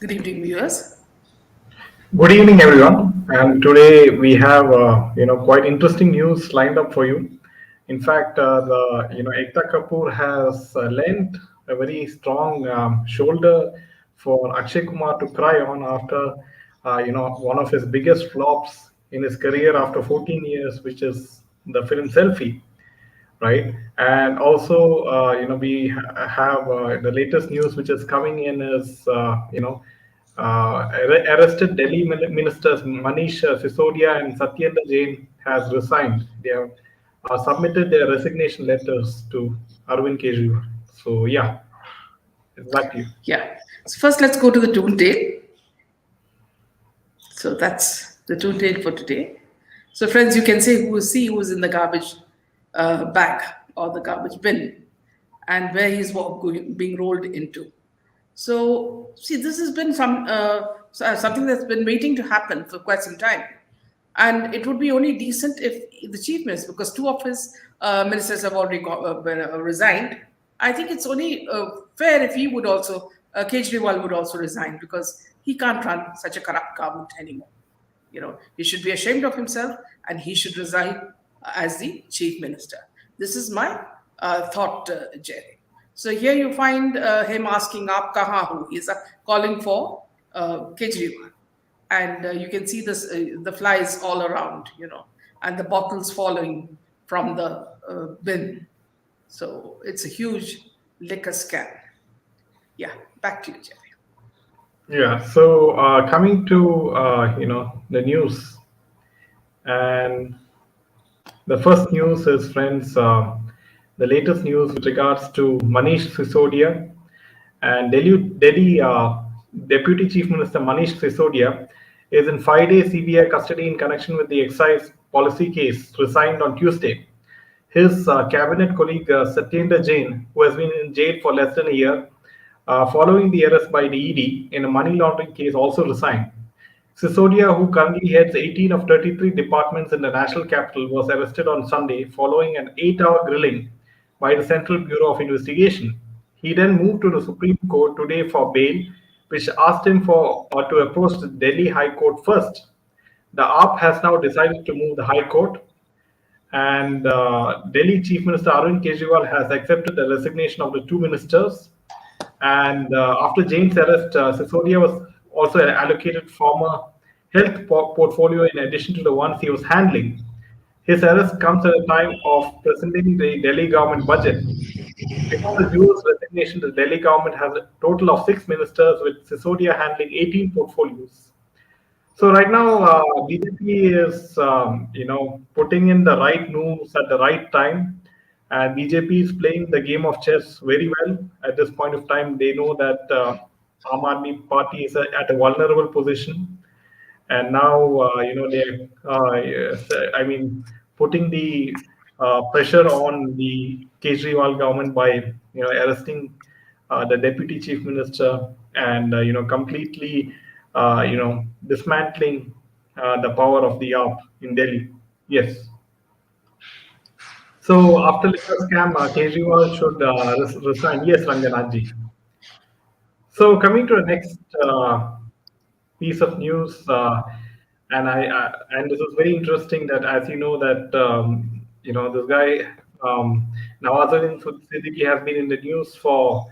Good evening, viewers. Good evening, everyone. And today we have quite interesting news lined up for you. In fact, the Ekta Kapoor has lent a very strong shoulder for Akshay Kumar to cry on after one of his biggest flops in his career after 14 years, which is the film Selfie, right? And also, have the latest news which is coming in is, arrested Delhi ministers Manish Sisodia and Satyendra Jain has resigned. They have submitted their resignation letters to Arvind Kejriwal. So yeah, it's back to you. Yeah. So first, let's go to the tune tale. So that's the tune tale for today. So friends, you can see who's in the garbage bag or the garbage bin, and where being rolled into. So see, this has been something that's been waiting to happen for quite some time, and it would be only decent if the chief minister, because two of his ministers have already resigned. I think it's only fair if he would also, Kejriwal would also resign, because he can't run such a corrupt government anymore. He should be ashamed of himself, and he should resign as the chief minister. This is my thought, Jerry. So here you find him asking, "Aap kahan ho?" He's calling for Kejriwal, and you can see the flies all around, and the bottles falling from the bin. So it's a huge liquor scam. Yeah, back to you, Jerry. Yeah. So coming to the news, and the first news is, friends, the latest news with regards to Manish Sisodia and Delhi Deputy Chief Minister Manish Sisodia is in 5 day CBI custody in connection with the excise policy case, resigned on Tuesday. His cabinet colleague Satyendra Jain, who has been in jail for less than a year following the arrest by the ED in a money laundering case, also resigned. Sisodia, who currently heads 18 of 33 departments in the national capital, was arrested on Sunday following an 8 hour grilling by the Central Bureau of Investigation. He then moved to the Supreme Court today for bail, which asked him to approach the Delhi High Court first. The AAP has now decided to move the High Court, and Delhi Chief Minister Arvind Kejriwal has accepted the resignation of the two ministers. And after Jain's arrest, Sisodia was also allocated former health portfolio in addition to the ones he was handling. His arrest comes at a time of presenting the Delhi government budget. Before the duo's resignation, the Delhi government has a total of 6 ministers, with Sisodia handling 18 portfolios. So right now, BJP is, putting in the right moves at the right time, and BJP is playing the game of chess very well. At this point of time, they know that Aam Aadmi Party is at a vulnerable position, and now they, yes, I mean, putting the pressure on the Kejriwal government by arresting the deputy chief minister, and completely dismantling the power of the AAP in Delhi. Yes. So after liquor scam, Kejriwal should resign. Yes, Ranganaji. So coming to the next piece of news, and this is very interesting that, as you know, that this guy Nawazuddin Siddiqui has been in the news for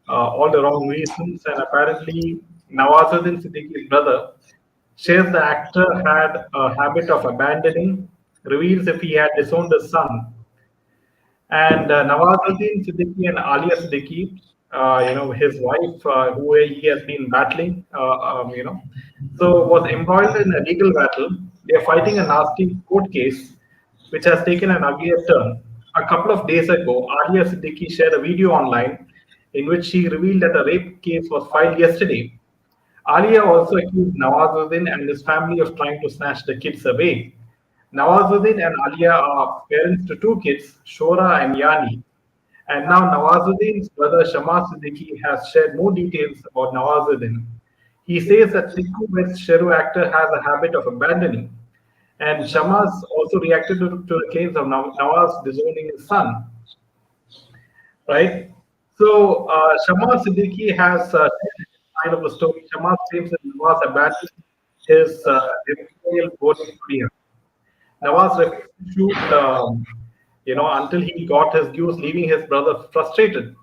all the wrong reasons, and apparently Nawazuddin Siddiqui's brother shares the actor had a habit of abandoning, reveals if he had disowned his son. And Nawazuddin Siddiqui and Alia Siddiqui, his wife, who he has been battling, so was embroiled in a legal battle. They are fighting a nasty court case, which has taken an uglier turn. A couple of days ago, Alia Siddiqui shared a video online in which she revealed that a rape case was filed yesterday. Alia also accused Nawazuddin and his family of trying to snatch the kids away. Nawazuddin and Alia are parents to two kids, Shora and Yani. And now Nawazuddin's brother Shama Siddiqui has shared more details about Nawazuddin. He says that Sikhu West Sheru actor has a habit of abandoning. And Shama's also reacted to the claims of Nawaz disowning his son, right? So Shama Siddiqui has side of the story, Shamas claims that Nawaz abandoned his directorial portfolio. Nawaz refused to shoot, until he got his dues, leaving his brother frustrated.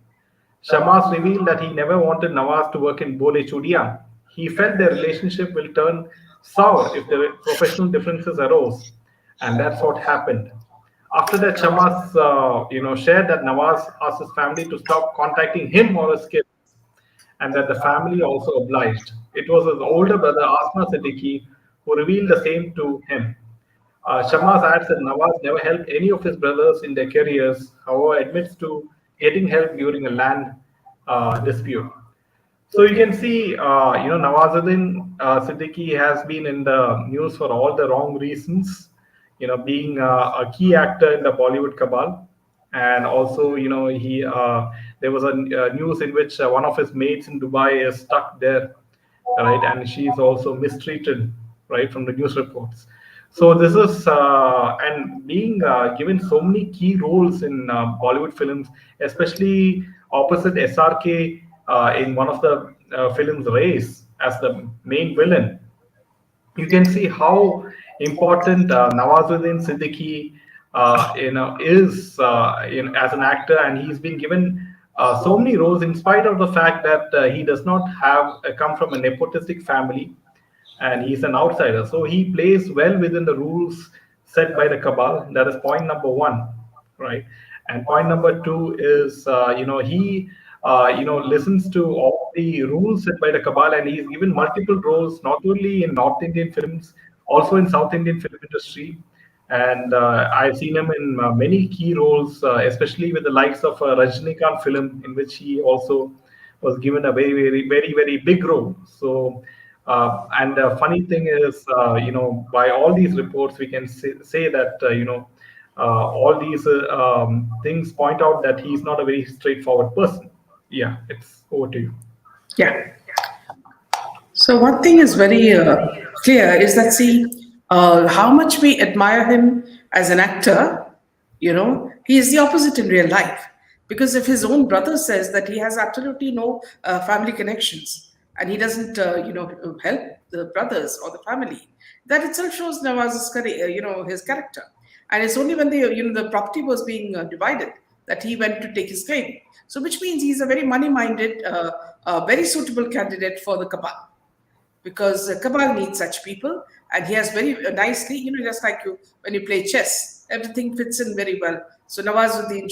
Shamas revealed that he never wanted Nawaz to work in Bole Chudiyan. He felt their relationship will turn sour if the professional differences arose, and that's what happened. After that, Shamas, shared that Nawaz asked his family to stop contacting him or his kids, and that the family also obliged. It was his older brother Asma Siddiqui who revealed the same to him. Shamas adds that Nawaz never helped any of his brothers in their careers, however, admits to getting help during a land dispute. So you can see, Nawazuddin Siddiqui has been in the news for all the wrong reasons, being a key actor in the Bollywood cabal. And also, there was a news in which one of his mates in Dubai is stuck there, right? And she's also mistreated, right, from the news reports. So this is and being given so many key roles in Bollywood films, especially opposite SRK in one of the films Race as the main villain. You can see how important Nawazuddin Siddiqui, is as an actor, and he's been given so many roles in spite of the fact that he does not have come from a nepotistic family, and he's an outsider. So he plays well within the rules set by the cabal. That is point number one, right? And point number two is, he, listens to all the rules set by the cabal, and he's given multiple roles, not only in North Indian films, also in South Indian film industry. And I've seen him in many key roles, especially with the likes of Rajnikant film, in which he also was given a very, very, very, very big role. So, and the funny thing is, by all these reports, we can say that, all these things point out that he's not a very straightforward person. Yeah, it's over to you. Yeah. So one thing is very clear is that see how much we admire him as an actor. He is the opposite in real life because if his own brother says that he has absolutely no family connections and he doesn't, help the brothers or the family, that itself shows Nawaz's his character. And it's only when the property was being divided that he went to take his claim. So which means he's a very money-minded, very suitable candidate for the cabal because Cabal needs such people, and he has very nicely, just like you when you play chess, everything fits in very well. So Nawazuddin,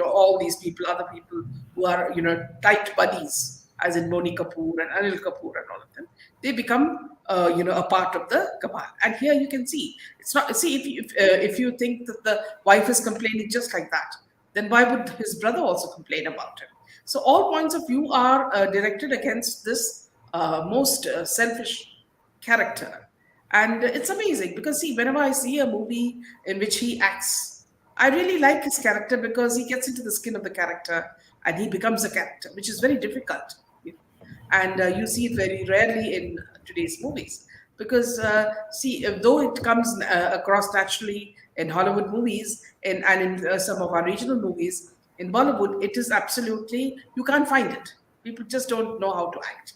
all these people, other people who are tight buddies, as in Boni Kapoor and Anil Kapoor and all of them, they become a part of the Cabal. And here you can see it's not. See if you think that the wife is complaining just like that, then why would his brother also complain about him? So all points of view are directed against this most selfish character. And it's amazing because, see, whenever I see a movie in which he acts, I really like his character because he gets into the skin of the character and he becomes a character, which is very difficult. And you see it very rarely in today's movies because, see, though it comes across naturally in Hollywood movies and in some of our regional movies, in Bollywood, it is absolutely, you can't find it. People just don't know how to act.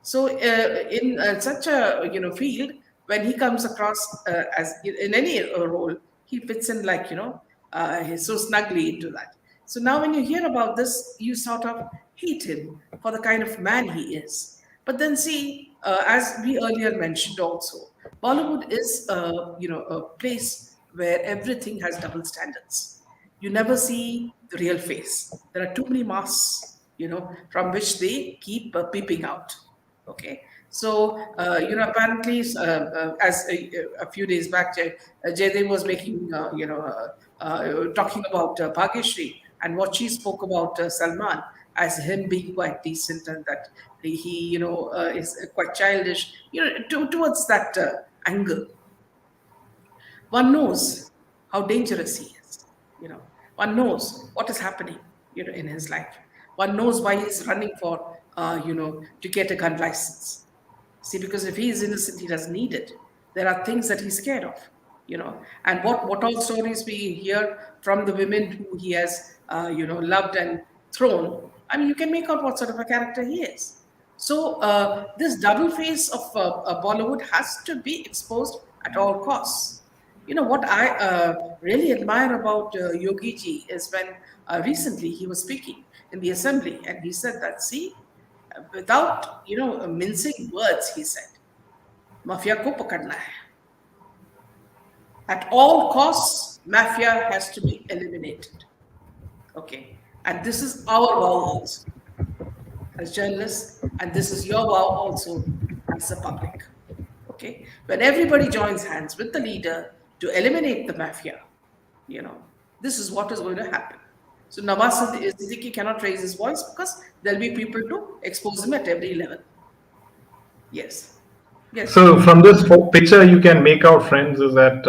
So in such a field, when he comes across as in any role, he fits in like he's so snugly into that. So now when you hear about this, you sort of hate him for the kind of man he is. But then see, as we earlier mentioned also, Bollywood is a place where everything has double standards. You never see the real face. There are too many masks, from which they keep peeping out. Okay, so apparently, as a few days back, Jaydev was making, talking about Bhagyashree and what she spoke about Salman as him being quite decent and that he, is quite childish, towards that angle. One knows how dangerous he is. One knows what is happening, in his life. One knows why he's running for, to get a gun license. See, because if he is innocent, he doesn't need it. There are things that he's scared of, And what all stories we hear from the women who he has, loved and thrown. I mean, you can make out what sort of a character he is. So this double face of Bollywood has to be exposed at all costs. You know what I really admire about Yogi Ji is when recently he was speaking in the assembly and he said that, see, without mincing words, he said, "Mafia ko pakadna hai. At all costs, mafia has to be eliminated." Okay, and this is our vow also as journalists, and this is your vow also as the public. Okay, when everybody joins hands with the leader to eliminate the mafia, you know, this is what is going to happen. So Nawaz Siddiqui cannot raise his voice because there'll be people to expose him at every level. Yes, yes. So from this picture, you can make out, friends, is that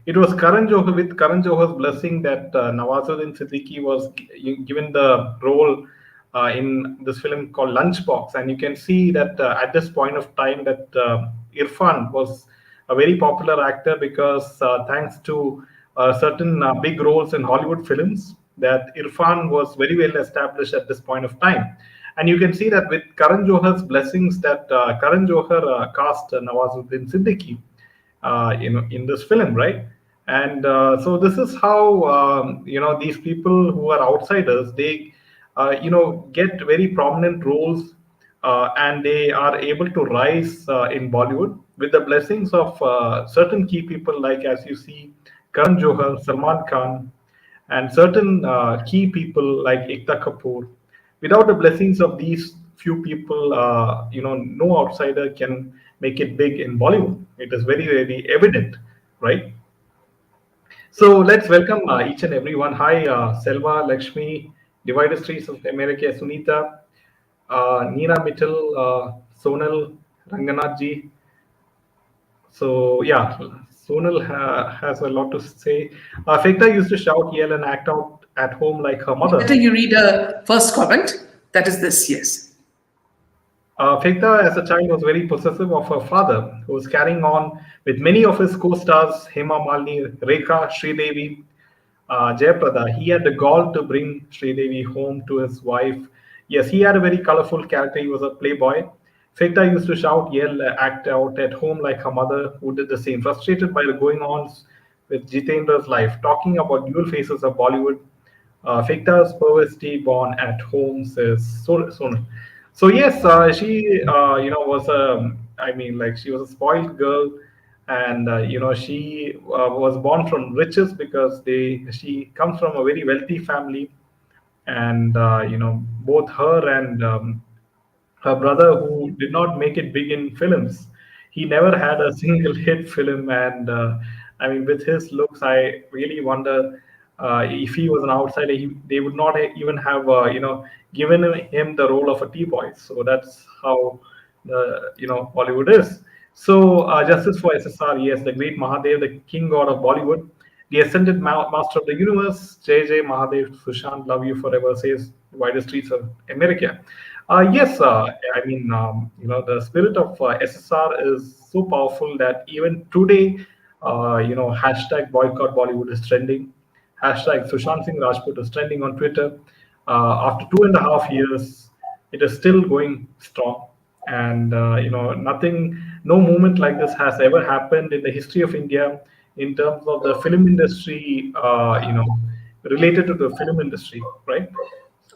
it was Karan Johar, with Karan Johar's blessing, that Nawazuddin Siddiqui was given the role in this film called Lunchbox, and you can see that at this point of time that Irfan was a very popular actor because thanks to certain big roles in Hollywood films, that Irfan was very well established at this point of time. And you can see that with Karan Johar's blessings, that Karan Johar cast Nawazuddin Siddiqui, in this film, right? And so this is how these people who are outsiders, they get very prominent roles, and they are able to rise in Bollywood with the blessings of certain key people, like as you see, Karan Johar, Salman Khan, and certain key people like Ekta Kapoor. Without the blessings of these few people, no outsider can make it big in Bollywood. It is very, very evident, right? So let's welcome each and everyone. Hi, Selva, Lakshmi, Divided Streets of America, Sunita, Neena Mittal, Sonal, Ranganathji. So yeah, Sonal has a lot to say. Fekta used to shout, yell, and act out at home like her Better mother. you read a first comment. That is this. Yes. Fekta, as a child, was very possessive of her father, who was carrying on with many of his co-stars, Hema Malini, Rekha, Sridevi, Jayaprada. He had the gall to bring Sridevi home to his wife. Yes, he had a very colorful character. He was a playboy. Fekta used to shout, yell, act out at home like her mother, who did the same. Frustrated by the going-ons with Jitendra's life, talking about dual faces of Bollywood. Fekta's perversity born at home, says Sonal. So yes, she was a, I mean, like, she was a spoiled girl, and she was born from riches because she comes from a very wealthy family, and both her and her brother, who did not make it big in films. He never had a single hit film, and I mean, with his looks, I really wonder if he was an outsider, they would not even have given him the role of a T-boy. So that's how the Bollywood is. So justice for SSR, yes, the great Mahadev, the king god of Bollywood, the ascended master of the universe, J Mahadev, Sushant, love you forever, says widest streets of America. Yes, I mean, the spirit of SSR is so powerful that even today, hashtag boycott Bollywood is trending. Hashtag Sushant Singh Rajput is trending on Twitter. After 2.5 years, it is still going strong. And, nothing, no movement like this has ever happened in the history of India in terms of the film industry, related to the film industry, right?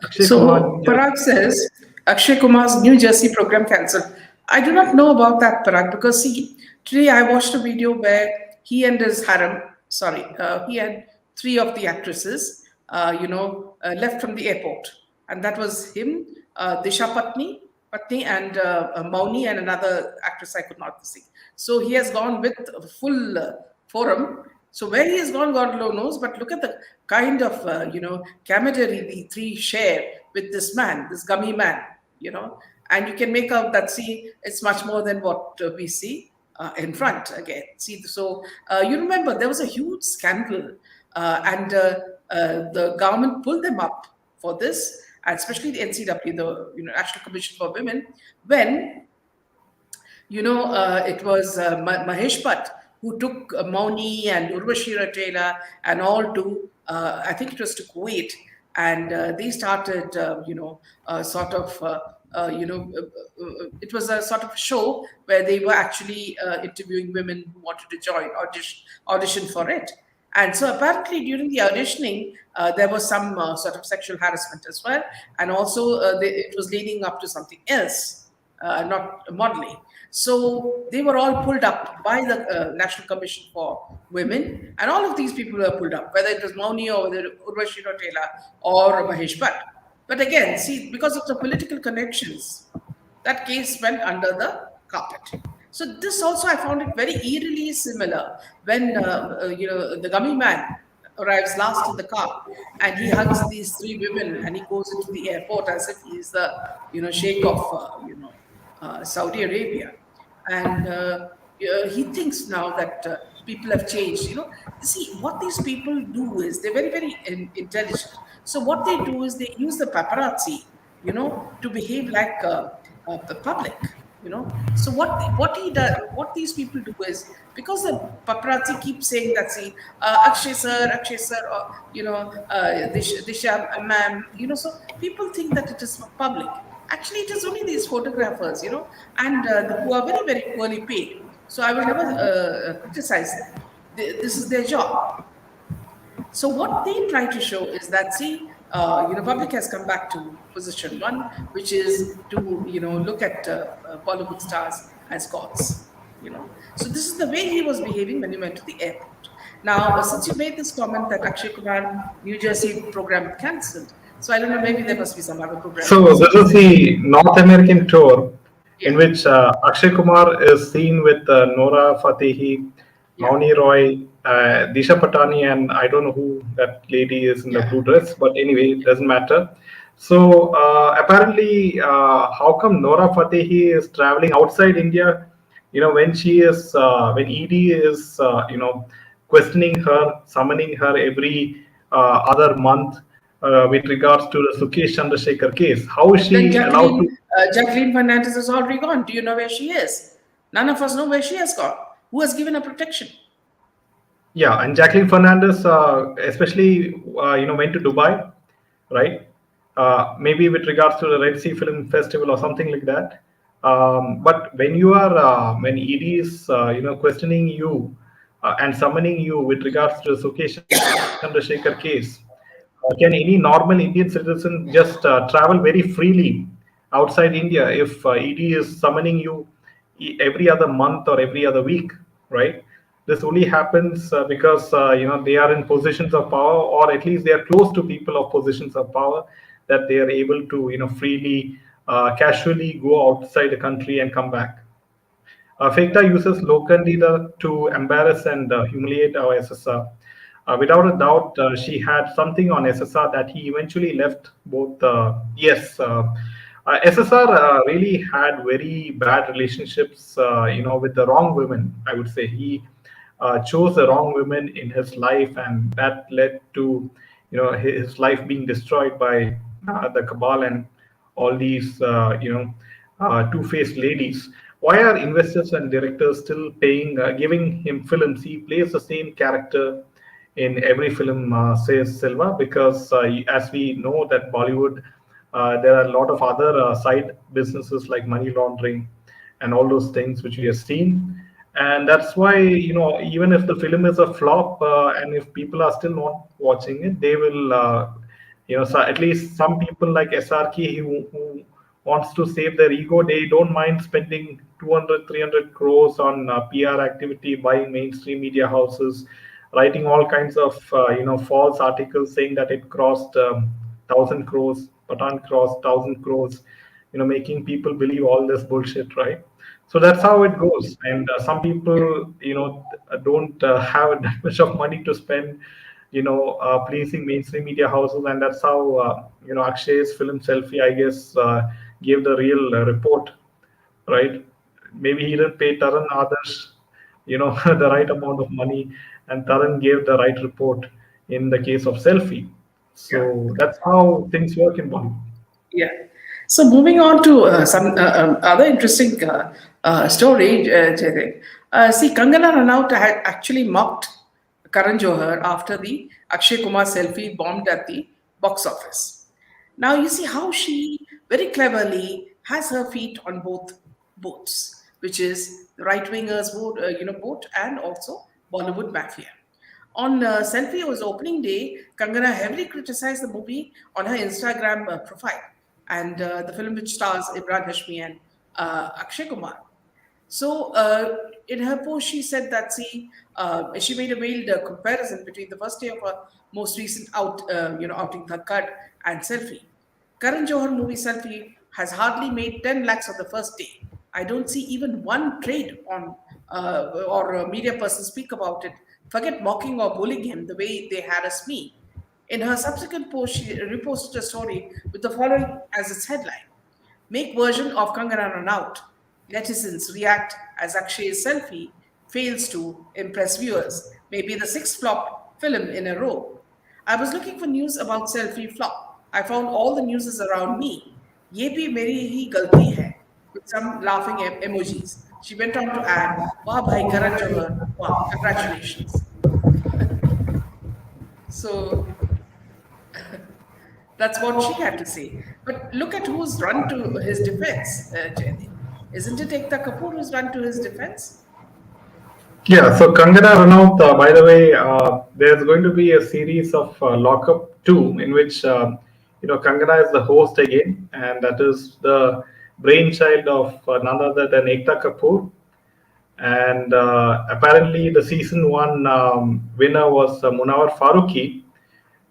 Akshay Kumar, New So Jersey. Parag says Akshay Kumar's New Jersey program cancelled. I do not know about that, Parag, because see, today I watched a video where he and his harem, sorry, he had three of the actresses, left from the airport, and that was him, Disha Patni, and Mauni, and another actress I could not see. So he has gone with a full forum. So where he has gone, God alone knows. But look at the kind of camaraderie the three share with this man, this gummy man. And you can make out that, see, it's much more than what we see in front again. See, so you remember there was a huge scandal, and the government pulled them up for this, and especially the NCW, the National Commission for Women, when it was Mahesh Bhatt who took Mauni and Urvashi Rautela and all to, I think it was to Kuwait, and they started, sort of it was a sort of show where they were actually interviewing women who wanted to join, audition for it. And so apparently during the auditioning, there was some sort of sexual harassment as well. And also it was leading up to something else, not modeling. So they were all pulled up by the National Commission for Women, and all of these people were pulled up, whether it was Mauni or whether Urvashi Rotela or Mahesh Bhatt. But again, see, because of the political connections, that case went under the carpet. So this also I found it very eerily similar when the gummy man arrives last in the car and he hugs these three women and he goes into the airport as if he is the sheikh of Saudi Arabia, and he thinks now that people have changed. See what these people do is they're very very intelligent. So what they do is they use the paparazzi, to behave like the public. So what he does, what these people do is, because the paparazzi keep saying that, see, Akshay sir, or Disha ma'am, so people think that it is for public. Actually, it is only these photographers, and who are very very poorly paid. So I will never criticize them. This is their job. So what they try to show is that, see, public has come back to position one, which is to look at Bollywood stars as gods. So this is the way he was behaving when he went to the airport. Now, since you made this comment that Akshay Kumar New Jersey program cancelled, so I don't know, maybe there must be some other program. So this is the North American tour in Yeah. which Akshay Kumar is seen with Nora Fatehi, Yeah. Mauni Roy, Disha Patani, and I don't know who that lady is in the Yeah. blue dress, but anyway, it doesn't matter. So apparently, how come Nora Fatehi is traveling outside India? When she is, when ED is, questioning her, summoning her every other month with regards to the Sukesh Chandrasekhar case. How is Then she allowed to? Jacqueline Fernandez is already gone. Do you know where she is? None of us know where she has gone. Who has given her protection? Yeah, and Jacqueline Fernandez, especially, went to Dubai, right? Maybe with regards to the Red Sea Film Festival or something like that. But when you are, when ED is, questioning you and summoning you with regards to the Sukesh Chandrasekhar case, can any normal Indian citizen just travel very freely outside India if ED is summoning you every other month or every other week, right? This only happens because they are in positions of power, or at least they are close to people of positions of power, that they are able to freely, casually go outside the country and come back. Ekta uses local leader to embarrass and humiliate our SSR. Without a doubt, she had something on SSR that he eventually left both. Yes, SSR really had very bad relationships, with the wrong women. I would say he chose the wrong women in his life, and that led to, his life being destroyed by the cabal and all these, two-faced ladies. Why are investors and directors still paying, giving him films? He plays the same character in every film, says Silva, because as we know that Bollywood, there are a lot of other side businesses like money laundering and all those things which we have seen. And that's why, even if the film is a flop, and if people are still not watching it, they will, so at least some people like SRK who wants to save their ego, they don't mind spending 200, 300 crores on PR activity, buying mainstream media houses, writing all kinds of, false articles saying that it crossed 1,000 crores, Patan crossed 1,000 crores, making people believe all this bullshit, right? So that's how it goes. And some people, don't have that much of money to spend, pleasing mainstream media houses. And that's how, Akshay's film Selfie, I guess, gave the real report, right? Maybe he didn't pay Taran Adarsh, the right amount of money, and Taran gave the right report in the case of Selfie. Yeah. So that's how things work in Bollywood. Yeah. So moving on to some other interesting story, Jaidev. See, Kangana Ranaut had actually mocked Karan Johar after the Akshay Kumar selfie bombed at the box office. Now you see how she very cleverly has her feet on both boats, which is the right wingers boat and also Bollywood mafia. On Selfie opening day, Kangana heavily criticized the movie on her Instagram profile, and the film which stars Imran Hashmi and Akshay Kumar. So, in her post, she said that she made a veiled comparison between the first day of her most recent outing, Thakkad and Selfie. Karan Johar movie Selfie has hardly made 10 lakhs on the first day. I don't see even one trade on or a media person speak about it. Forget mocking or bullying him the way they harass me. In her subsequent post, she reposted a story with the following as its headline: Make version of Kangana Ranaut. Netizens react as Akshay's selfie fails to impress viewers. Maybe the sixth flop film in a row. I was looking for news about selfie flop. I found all the news is around me. Ye bhi meri hi galti hai, with some laughing emojis. She went on to add, Wow, bhai Karan Johar. Wow, congratulations. So that's what she had to say. But look at who's run to his defense, Jaydeep. Isn't it Ekta Kapoor who's run to his defense? Yeah, so Kangana Ranaut, by the way, there's going to be a series of Lockup 2 in which, Kangana is the host again, and that is the brainchild of none other than Ekta Kapoor. And apparently, the season one winner was Munawar Faruqi,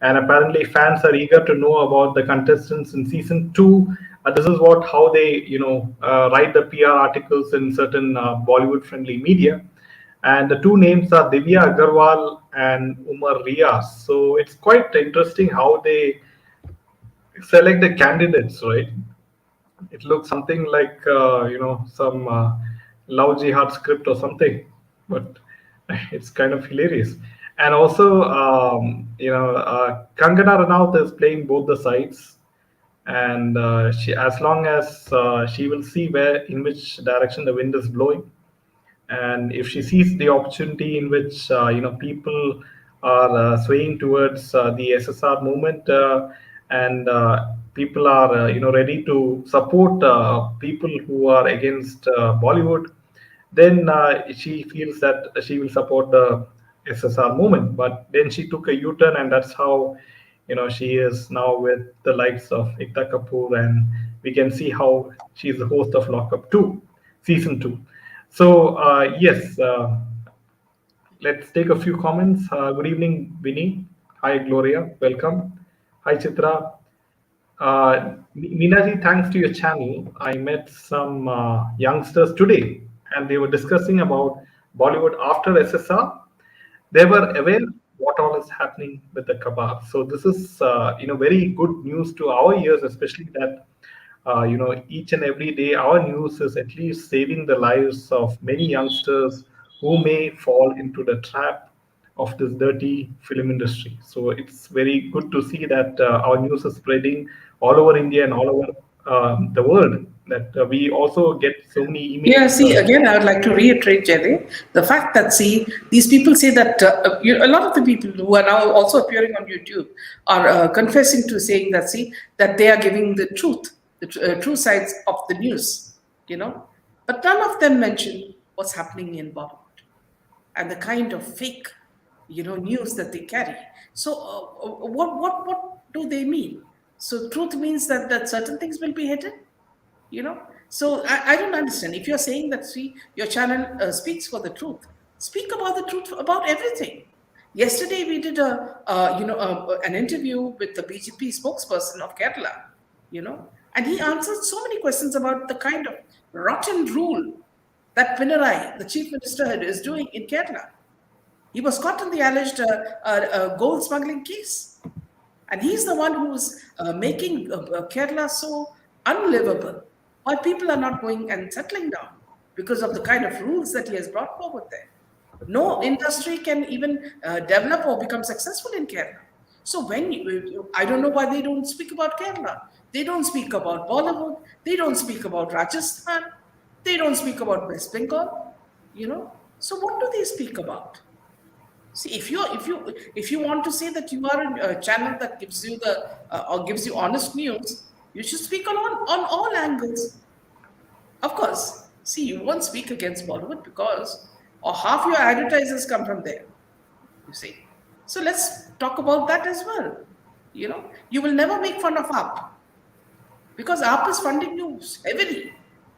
and apparently fans are eager to know about the contestants in season two. This is what how they write the PR articles in certain Bollywood friendly media, and the two names are Divya Agarwal and Umar Riaz. So it's quite interesting how they select the candidates, right? It looks something like some love jihad script or something, but it's kind of hilarious. And also, Kangana Ranaut is playing both the sides, and as long as she will see where in which direction the wind is blowing, and if she sees the opportunity in which people are swaying towards the SSR movement, and people are ready to support people who are against Bollywood, then she feels that she will support the SSR movement. But then she took a U-turn, and that's how she is now with the likes of Ekta Kapoor, and we can see how she's the host of Lockup 2, season 2. So yes, let's take a few comments. Good evening, Vinny. Hi, Gloria. Welcome. Hi, Chitra. Minaji, thanks to your channel, I met some youngsters today, and they were discussing about Bollywood after SSR. They were aware what all is happening with the Cabal. So this is very good news to our ears, especially that each and every day our news is at least saving the lives of many youngsters who may fall into the trap of this dirty film industry. So it's very good to see that our news is spreading all over India and all over the world. That we also get so many Yeah, emails. see, again, I would like to reiterate, Jade, the fact that, these people say that a lot of the people who are now also appearing on YouTube are confessing to saying that, that they are giving the truth, the true sides of the news, But none of them mention what's happening in Bollywood and the kind of fake, news that they carry. So, what do they mean? So, truth means that certain things will be hidden, so I don't understand if you're saying that your channel speaks for the truth. Speak about the truth about everything. Yesterday we did an interview with the BJP spokesperson of Kerala, and he answered so many questions about the kind of rotten rule that Pinarayi, the chief minister, is doing in Kerala. He was caught in the alleged gold smuggling case, and he's the one who's making Kerala so unlivable. Why people are not going and settling down because of the kind of rules that he has brought forward there. No industry can even develop or become successful in Kerala. So I don't know why they don't speak about Kerala. They don't speak about Bollywood. They don't speak about Rajasthan. They don't speak about West Bengal. So what do they speak about? See, if you want to say that you are a channel that gives you the or gives you honest news, you should speak on all angles. Of course, see, you won't speak against Bollywood because or half your advertisers come from there, you see. So let's talk about that as well. You will never make fun of UP because UP is funding you heavily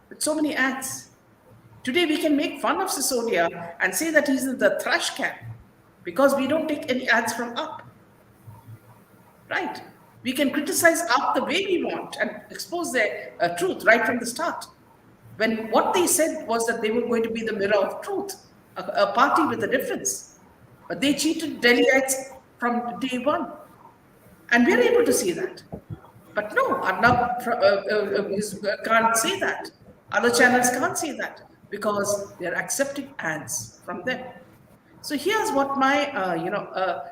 with so many ads. Today we can make fun of Sisodia and say that he's in the trash can because we don't take any ads from UP, right? We can criticize UP the way we want and expose their truth right from the start. When what they said was that they were going to be the mirror of truth, a party with a difference. But they cheated Delhiites from day one. And we're able to see that. But no, can't say that. Other channels can't say that because they're accepting ads from them. So here's what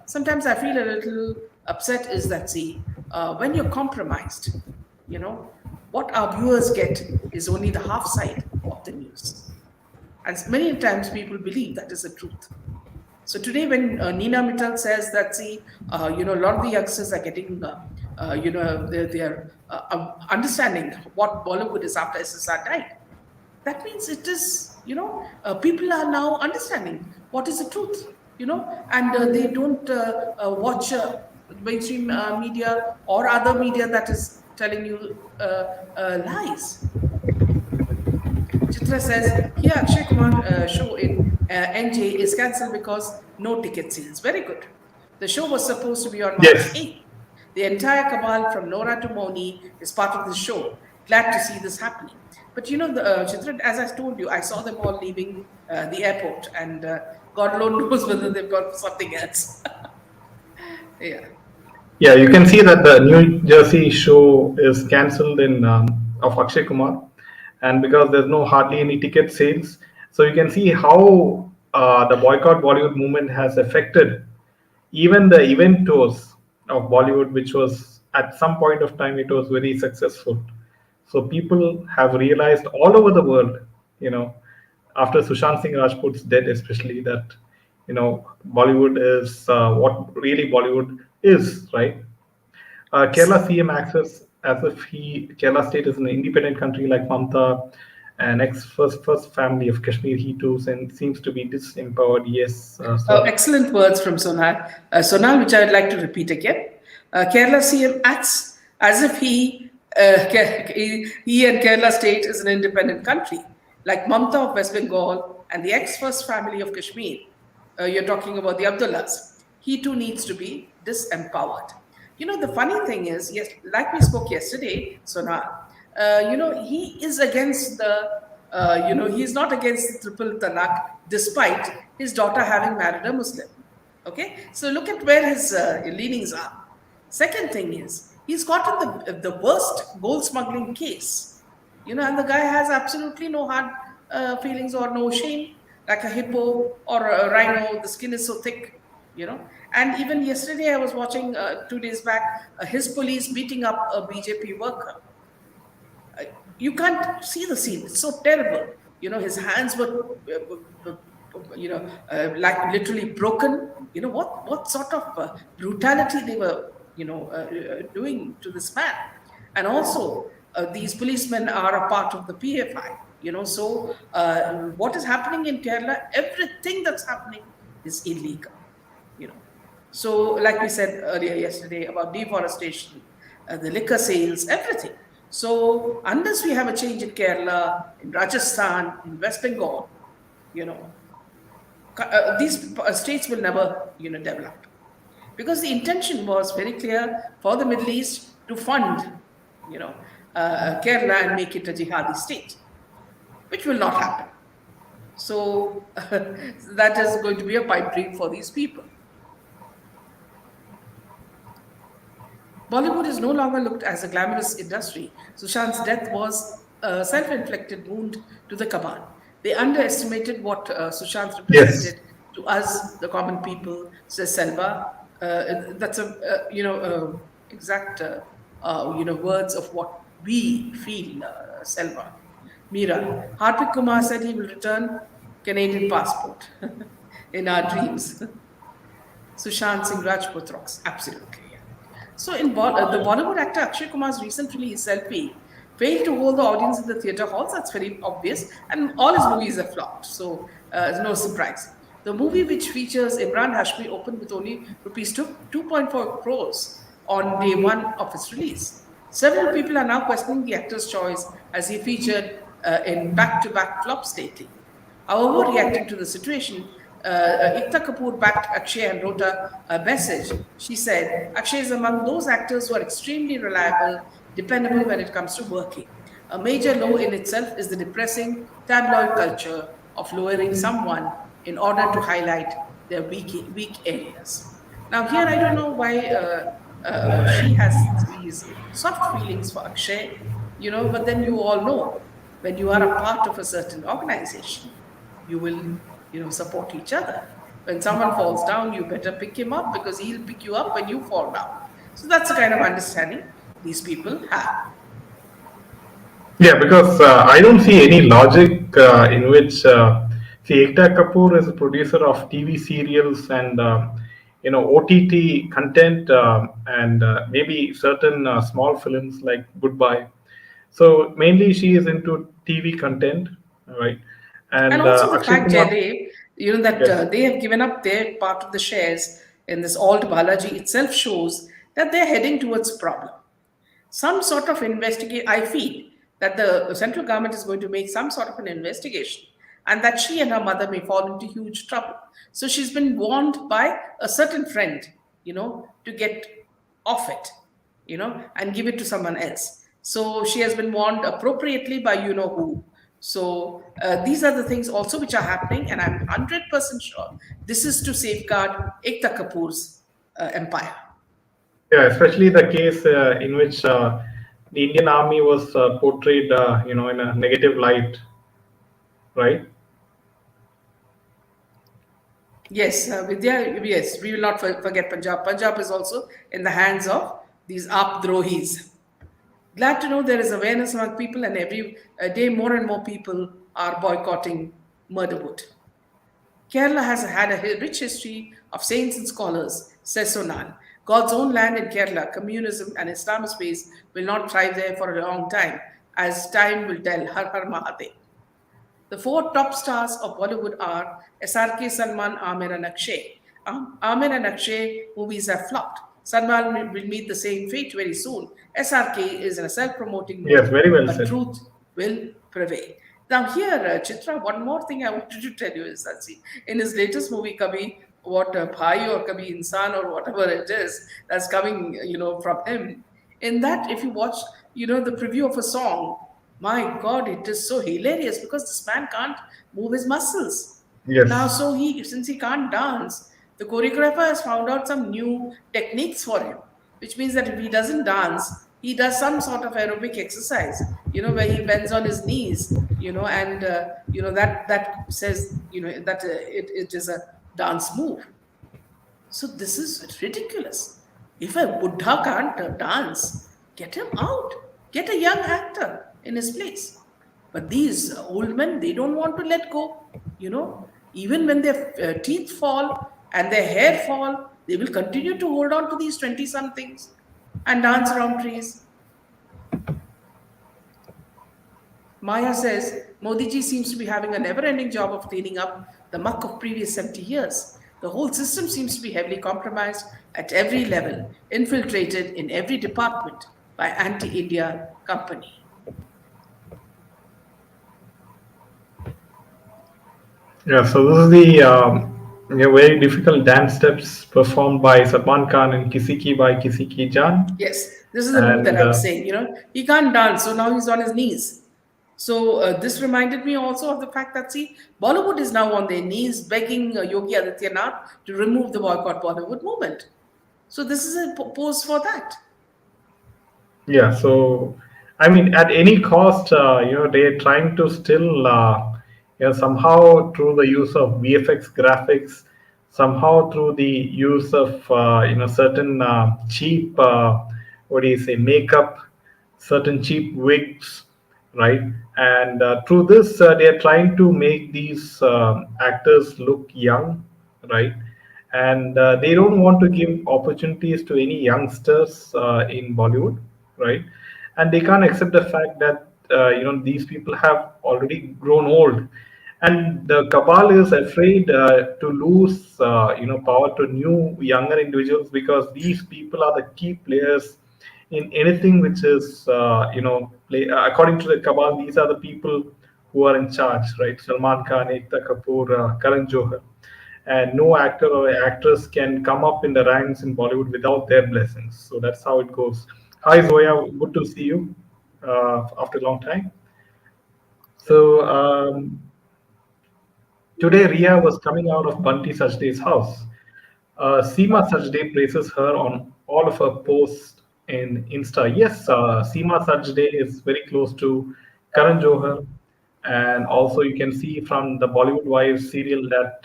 sometimes I feel a little upset is that, see, when you're compromised, you know, what our viewers get is only the half side of the news. And many times people believe that is the truth. So today, when Nina Mittal says that, see, a lot of the youngsters are getting, they're understanding what Bollywood is after SSR died. That means it is, people are now understanding what is the truth, and they don't watch mainstream media or other media that is telling you lies. Chitra says, here Akshay Kumar show in NJ is cancelled because no ticket sales. Very good. The show was supposed to be on March Yes. 8th. The entire cabal from Nora to Moni is part of the show. Glad to see this happening. But Chitra, as I told you, I saw them all leaving the airport, and God alone knows whether they've gone for something else. Yeah. Yeah, you can see that the New Jersey show is cancelled in of Akshay Kumar, and because there's no hardly any ticket sales, so you can see how the boycott Bollywood movement has affected even the event tours of Bollywood, which was at some point of time it was very successful. So people have realized all over the world, you know, after Sushant Singh Rajput's death, especially that Bollywood is what really Bollywood is, right? Kerala CM acts as if Kerala state is an independent country like Mamta, and ex first family of Kashmir. He too seems to be disempowered. Yes, sir. Excellent words from Sonal. Sonal, which I would like to repeat again. Kerala CM acts as if he and Kerala state is an independent country, like Mamta of West Bengal and the ex-first family of Kashmir. You're talking about the Abdullahs. He too needs to be disempowered. The funny thing is, yes, like we spoke yesterday, Sonal, he is against he's not against the triple talaq despite his daughter having married a Muslim. Okay, so look at where his leanings are. Second thing is, he's gotten the worst gold smuggling case, and the guy has absolutely no hard feelings or no shame, like a hippo or a rhino. The skin is so thick, And even yesterday, I was watching 2 days back his police beating up a BJP worker. You can't see the scene. It's so terrible. His hands were, like literally broken. What sort of brutality they were, doing to this man. And also, these policemen are a part of the PFI. So what is happening in Kerala? Everything that's happening is illegal. So, like we said earlier yesterday about deforestation, the liquor sales, everything. So, unless we have a change in Kerala, in Rajasthan, in West Bengal, these states will never, develop. Because the intention was very clear for the Middle East to fund, Kerala and make it a jihadi state, which will not happen. So, that is going to be a pipe dream for these people. Bollywood is no longer looked as a glamorous industry. Sushant's death was a self-inflicted wound to the cabal. They underestimated what Sushant Yes. represented to us, the common people, says Selva. That's exact words of what we feel, Selva. Mira. Harpik Kumar said he will return Canadian passport in our dreams. Sushant Singh Rajput rocks. Absolutely. Yeah. So, the Bollywood actor Akshay Kumar's recent release, Selfie, failed to hold the audience in the theatre halls. That's very obvious, and all his movies have flopped. So it's no surprise. The movie, which features Imran Hashmi, opened with only rupees 2.4 crores on day one of its release. Several people are now questioning the actor's choice as he featured in back-to-back flops lately. However, reacting to the situation, Ekta Kapoor backed Akshay and wrote a message. She said, Akshay is among those actors who are extremely reliable, dependable when it comes to working. A major low in itself is the depressing tabloid culture of lowering someone in order to highlight their weak areas. Now, here I don't know why she has these soft feelings for Akshay, but then you all know when you are a part of a certain organization, you will, support each other. When someone falls down, you better pick him up because he'll pick you up when you fall down. So that's the kind of understanding these people have. Yeah, because I don't see any logic in which see Ekta Kapoor is a producer of TV serials and OTT content and maybe certain small films like Goodbye. So mainly she is into TV content, right? And And also the Akshay fact, Kumar, Jaydev, that yes, they have given up their part of the shares in this alt Balaji itself shows that they're heading towards problem. Some sort of investigate. I feel that the central government is going to make some sort of an investigation, and that she and her mother may fall into huge trouble. So she's been warned by a certain friend, to get off it, and give it to someone else. So she has been warned appropriately by you know who. So these are the things also which are happening, and I'm 100% sure this is to safeguard Ekta Kapoor's empire. yeah, especially the case in which the Indian Army was portrayed, in a negative light, right? Yes, Vidya, yes, we will not forget Punjab. Punjab is also in the hands of these Apdrohis. Glad to know there is awareness among people, and every day more and more people are boycotting murderwood. Kerala has had a rich history of saints and scholars, says Sonal. God's own land in Kerala, communism and Islamist ways will not thrive there for a long time, as time will tell. Har Har Mahadev. The four top stars of Bollywood are SRK, Salman, Amir, and Akshay. Amir and Akshay movies have flopped. Salman will meet the same fate very soon. SRK is in a self promoting Yes, mood, very well but said. truth will prevail. Now, here, Chitra, one more thing I wanted to tell you is that, see, in his latest movie, Kabhi, what Bhai or Kabhi Insan or whatever it is that's coming, from him, in that, if you watch, the preview of a song, my God, it is so hilarious because this man can't move his muscles. Now, Yes. so since he can't dance, the choreographer has found out some new techniques for him, which means that if he doesn't dance, he does some sort of aerobic exercise, where he bends on his knees, and that says, that it is a dance move. So this is ridiculous. If a Buddha can't dance, get him out. Get a young actor in his place. But these old men, they don't want to let go. Even when their teeth fall and their hair fall, they will continue to hold on to these 20 somethings and dance around trees. Maya says Modi ji seems to be having a never ending job of cleaning up the muck of previous 70 years. The whole system seems to be heavily compromised at every level, infiltrated in every department by anti India company. Yeah, so this is the very difficult dance steps performed by Salman Khan in Kisi Ki by Kisi Ki Jaan. Yes, this is the move that And I was saying. He can't dance, so now he's on his knees. So this reminded me also of the fact that, see, Bollywood is now on their knees begging Yogi Adityanath to remove the boycott Bollywood movement. So this is a pose for that. yeah, so I mean, at any cost, they're trying to still, somehow through the use of VFX graphics, somehow through the use of, certain cheap, what do you say, makeup, certain cheap wigs, right? And through this, they are trying to make these actors look young, right? And they don't want to give opportunities to any youngsters in Bollywood, right? and they can't accept the fact that these people have already grown old, and the cabal is afraid to lose power to new younger individuals, because these people are the key players in anything which is according to the cabal. These are the people who are in charge, right? Salman Khan, Ekta Kapoor, Karan Johar, and no actor or actress can come up in the ranks in Bollywood without their blessings. So that's how it goes. Hi Zoya, good to see you after a long time. So today Ria was coming out of Bunty Sajday's house. Seema Sajday praises her on all of her posts in Insta. Yes, Seema Sajday is very close to Karan Johar, and also you can see from the Bollywood Wives serial that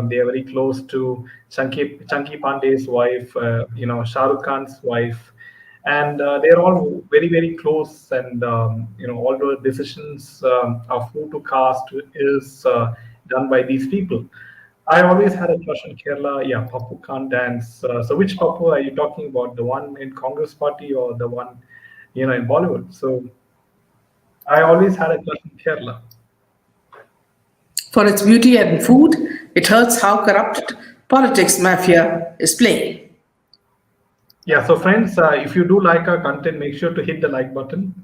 they are very close to Chunky Pandey's wife, Shah Rukh Khan's wife, and they are all very very close. And all the decisions of who to cast is done by these people. I always had a crush on Kerala. Yeah, Papu can't dance. So which Papu are you talking about? The one in Congress Party or the one, in Bollywood? So I always had a crush on Kerala. For its beauty and food, it hurts how corrupt politics mafia is playing. Yeah, so friends, if you do like our content, make sure to hit the like button.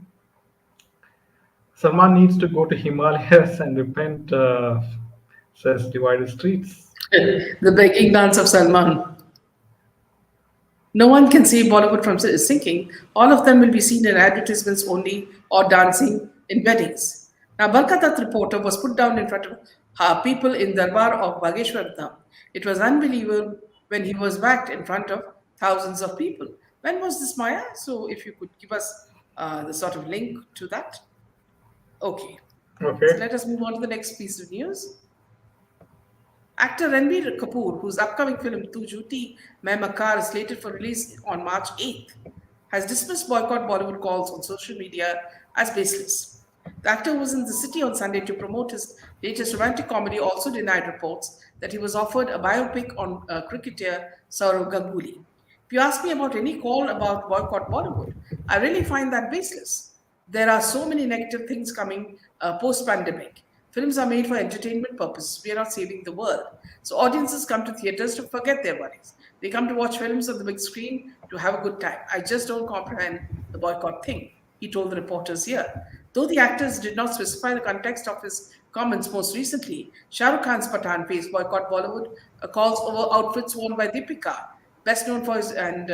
Salman needs to go to Himalayas and repent, says Divided Streets. The begging dance of Salman. No one can save Bollywood from sinking. All of them will be seen in advertisements only or dancing in weddings. Now, Barkatat reporter was put down in front of people in Darbar of Bageshwar Dham. It was unbelievable when he was whacked in front of thousands of people. When was this, Maya? So, if you could give us the sort of link to that. Okay. So, Okay. let us move on to the next piece of news. Actor Ranveer Kapoor, whose upcoming film Tu Jhuti Main Makar is slated for release on March 8th, has dismissed boycott Bollywood calls on social media as baseless. The actor who was in the city on Sunday to promote his latest romantic comedy also denied reports that he was offered a biopic on cricketer Saurav Ganguly. If you ask me about any call about boycott Bollywood, I really find that baseless. There are so many negative things coming post pandemic. Films are made for entertainment purposes. We are not saving the world. So audiences come to theaters to forget their worries. They come to watch films on the big screen to have a good time. I just don't comprehend the boycott thing, he told the reporters here. Though the actors did not specify the context of his comments most recently, Shah Rukh Khan's Pathan faced boycott Bollywood calls over outfits worn by Deepika, best known for his, and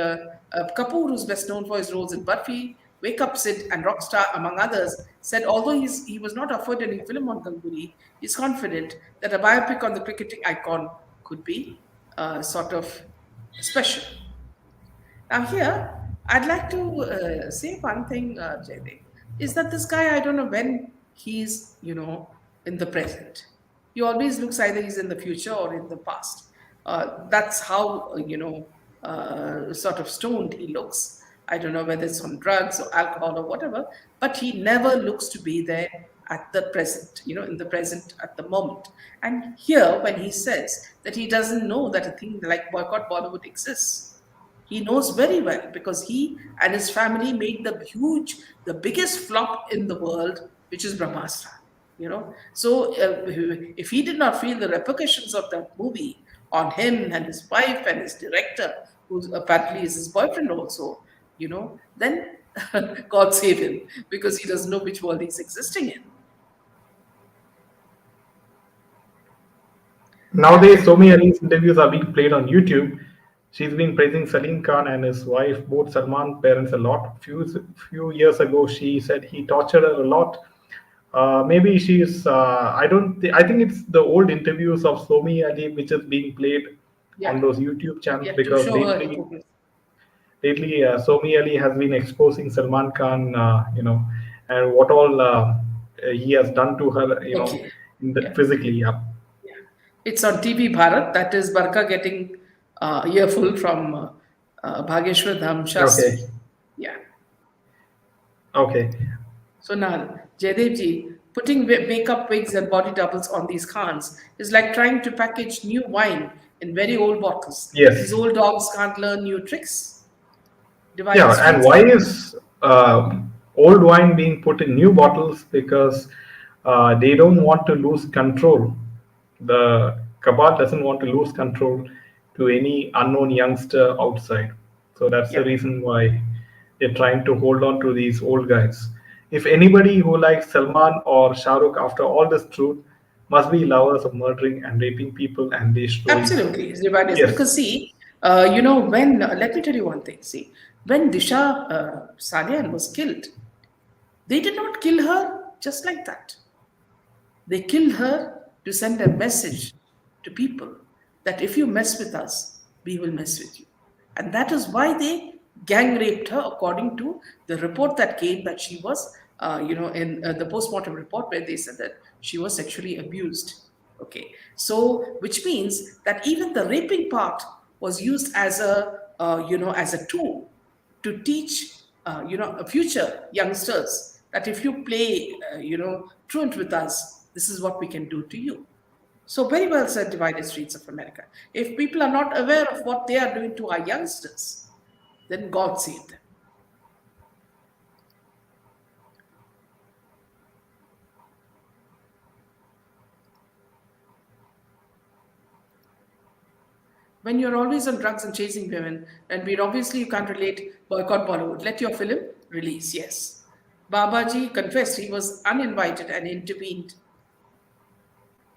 Kapoor, who's best known for his roles in Buffy, Wake Up Sid, and Rockstar, among others, said although he was not offered any film on Ganguly, he's confident that a biopic on the cricketing icon could be sort of special. Now, here, I'd like to say one thing, Jaydev, is that this guy, I don't know when he's, in the present. He always looks either he's in the future or in the past. That's how, sort of stoned he looks. I don't know whether it's on drugs or alcohol or whatever, but he never looks to be there at the present, in the present at the moment. And here, when he says that he doesn't know that a thing like boycott Bollywood exists, he knows very well because he and his family made the biggest flop in the world, which is Brahmastra. So if he did not feel the repercussions of that movie on him and his wife and his director, who apparently is his boyfriend also, then God save him because he doesn't know which world he's existing in. Nowadays, Somi Ali's interviews are being played on YouTube. She's been praising Salim Khan and his wife, both Salman parents, a lot. Few years ago, she said he tortured her a lot. Maybe she's. I don't. I think it's the old interviews of Somi Ali which is being played on Yeah, those YouTube channels, yeah, to because show her hypocrisy. lately Somi Ali has been exposing Salman Khan, and what all he has done to her, Okay. Yeah. physically. Yeah. Yeah. It's on TV Bharat. That is Barka getting earful from Bhageshwar Dham Shastri. Okay. Yeah. Okay. So now, Jaydevji, putting makeup wigs and body doubles on these Khans is like trying to package new wine in very old bottles. These Yes. old dogs can't learn new tricks. Divided Yeah. And streets. why is old wine being put in new bottles because they don't want to lose control. The Cabal doesn't want to lose control to any unknown youngster outside. So that's the Yeah. reason why they're trying to hold on to these old guys. If anybody who likes Salman or Shah Rukh after all this truth must be lovers of murdering and raping people and these stories. Absolutely, Rivadis. Yes, Because see, when let me tell you one thing. See, when Disha Salian was killed, they did not kill her just like that. They killed her to send a message to people that if you mess with us, we will mess with you. And that is why they gang raped her, according to the report that came that she was, in the postmortem report where they said that she was sexually abused. Okay, so which means that even the raping part was used as as a tool to teach future youngsters that if you play truant with us, this is what we can do to you. So very well said, Divided Streets of America. If people are not aware of what they are doing to our youngsters, then God save them. When you're always on drugs and chasing women, and we obviously you can't relate, boycott Bollywood. Let your film release. Yes, Babaji confessed he was uninvited and intervened.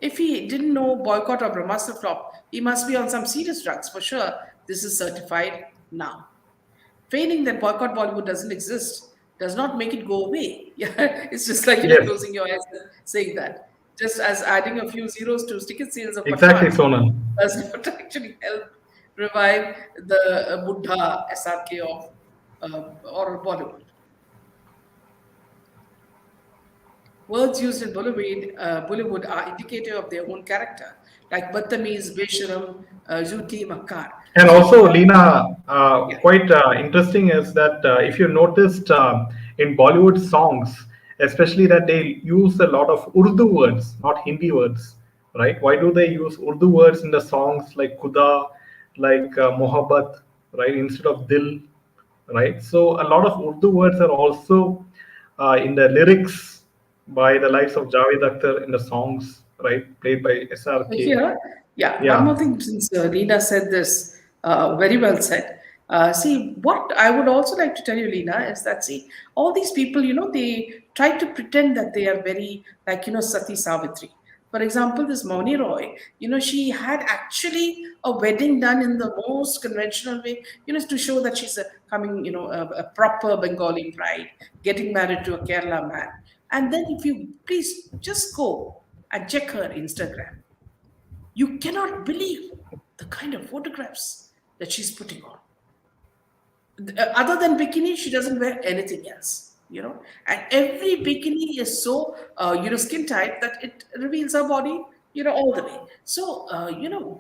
If he didn't know boycott or Brahmastra flop, he must be on some serious drugs for sure. This is certified now. Feigning that boycott Bollywood doesn't exist does not make it go away. Yeah, it's just like yes, closing your eyes and saying that. Just as adding a few zeros to ticket sales of exactly, Pathan Sonal. does not actually help revive the Buddha SRK of or Bollywood. Words used in Bollywood are indicative of their own character, like Battamiz, Besharam, Zuti, Makkar. And So also, here, Lena, yeah, quite interesting is that if you noticed in Bollywood songs, especially that they use a lot of Urdu words, not Hindi words, right? Why do they use Urdu words in the songs like Khuda, like Mohabbat, right, instead of Dil, right? So a lot of Urdu words are also in the lyrics by the likes of Javed Akhtar in the songs, right, played by so SRK. here, yeah, one Yeah. more thing since Leena said this, very well said. See, what I would also like to tell you, Leena, is that see, all these people, they try to pretend that they are very, like, Sati Savitri. For example, this Mauni Roy, she had actually a wedding done in the most conventional way, to show that she's coming, a proper Bengali bride, getting married to a Kerala man. And then if you please just go and check her Instagram, you cannot believe the kind of photographs that she's putting on. Other than bikini, she doesn't wear anything else. And every bikini is so skin tight that it reveals her body all the way. So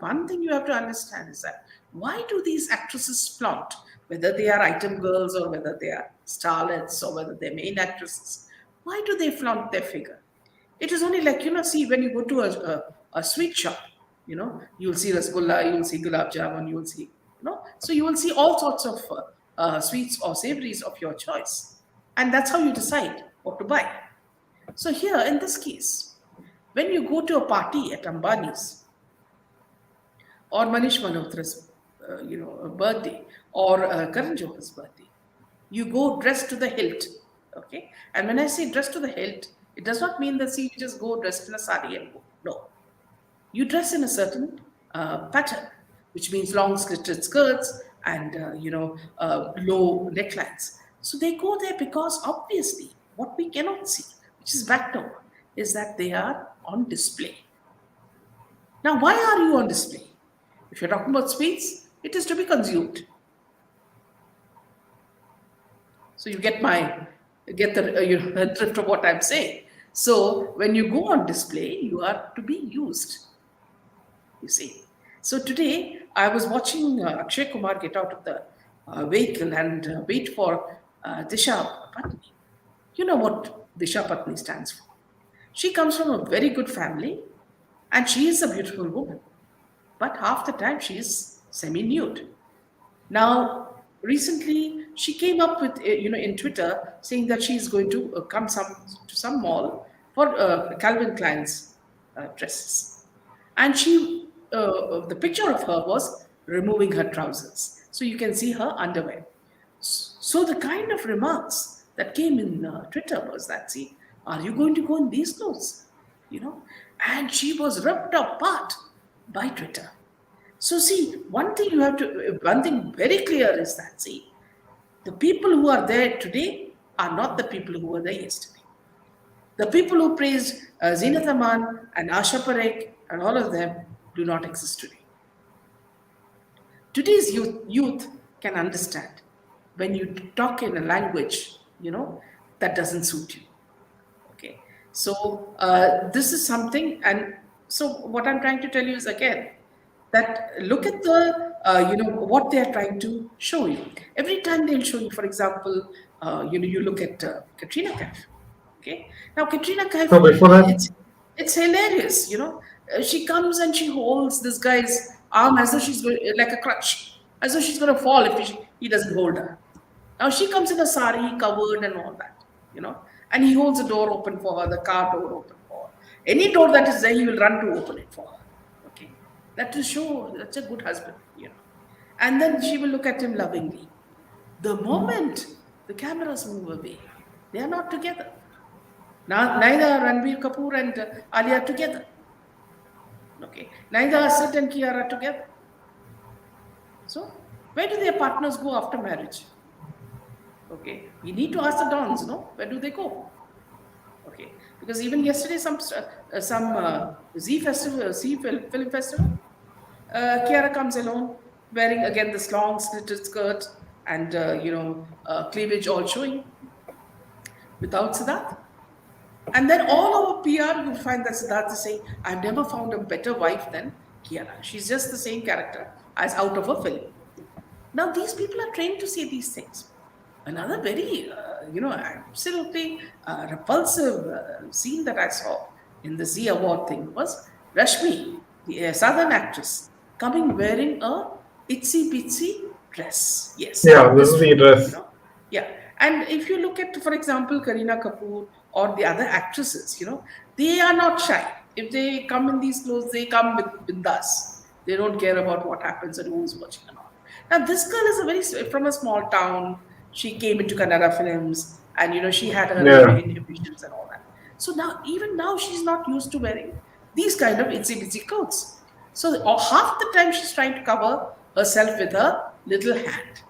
one thing you have to understand is that why do these actresses flaunt, whether they are item girls or whether they are starlets or whether they're main actresses, why do they flaunt their figure? It is only like, see, when you go to a sweet shop, you'll see rasgulla, you'll see gulab jamun, you'll see, so you will see all sorts of sweets or savories of your choice. And that's how you decide what to buy. So here, in this case, when you go to a party at Ambani's or Manish Malhotra's, birthday or Karan Johar's birthday, you go dressed to the hilt. Okay, and when I say dressed to the hilt, it does not mean that see you just go dressed in a sari and go. No, you dress in a certain pattern, which means long slitted skirts and low necklines. So they go there because obviously what we cannot see, which is backdoor, is that they are on display. Now, why are you on display? If you're talking about sweets, it is to be consumed. So you get the the drift of what I'm saying. So when you go on display, you are to be used. You see. So today I was watching Akshay Kumar get out of the vehicle and wait for Disha Patni. You know what Disha Patni stands for? She comes from a very good family, and she is a beautiful woman. But half the time she is semi nude. Now, recently she came up with in Twitter saying that she's going to come to some mall for Calvin Klein's dresses, and the picture of her was removing her trousers, so you can see her underwear. So the kind of remarks that came in Twitter was that, see, are you going to go in these clothes? You know, and she was ripped apart by Twitter. So see, one thing very clear is that, see, the people who are there today are not the people who were there yesterday. The people who praised Zinat Aman and Asha Parekh and all of them do not exist today. Today's youth can understand when you talk in a language, that doesn't suit you. Okay. So this is something, and so what I'm trying to tell you is again that look at what they are trying to show you. Every time they'll show you, for example, you look at Katrina Kaif. Okay. Now Katrina Kaif, So before that, it's hilarious. She comes and she holds this guy's arm as though she's going, like a crutch, as though she's going to fall if he doesn't hold her. Now she comes in a sari, covered and all that, and he holds the door open for her, the car door open for her. Any door that is there, he will run to open it for her. Okay, that will show that's a good husband. And then she will look at him lovingly. The moment the cameras move away, they are not together. Now, neither Ranveer Kapoor and Ali are together. Okay, neither Asit and Kiara are together. So, where do their partners go after marriage? Okay, we need to ask the dons, no? Where do they go? Okay, because even yesterday, some film festival, Kiara comes alone, wearing again this long slitted skirt and cleavage all showing, without Siddharth. And then all over PR, you'll find that Siddharth is saying, "I've never found a better wife than Kiara. She's just the same character as out of a film." Now, these people are trained to say these things. Another very, absolutely repulsive scene that I saw in the Z Award thing was Rashmi, the southern actress, coming wearing a itsy bitsy dress. Yes, yeah, this this is true. the dress. Yeah. And if you look at, for example, Kareena Kapoor or the other actresses, they are not shy. If they come in these clothes, they come with us. They don't care about what happens and who's watching and all. Now, this girl is from a small town. She came into Kannada films, and she had her Yeah, inhibitions and all that. So now, even now, she's not used to wearing these kind of itsy bitsy clothes. So half the time she's trying to cover herself with her little hand,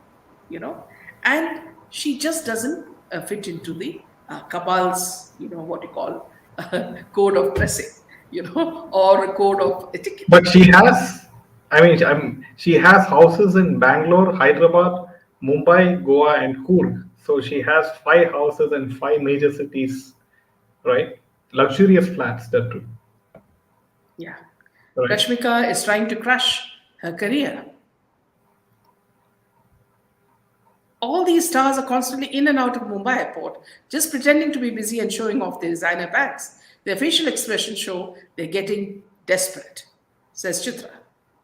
and she just doesn't fit into the Cabal's, what you call code of dressing, or a code of etiquette. but she has, she has houses in Bangalore, Hyderabad, Mumbai, Goa, and Coorg. So she has five houses in five major cities, right? Luxurious flats, that too, Yeah. right? Rashmika is trying to crush her career. All these stars are constantly in and out of Mumbai airport, just pretending to be busy and showing off their designer bags. Their facial expressions show they're getting desperate, says Chitra.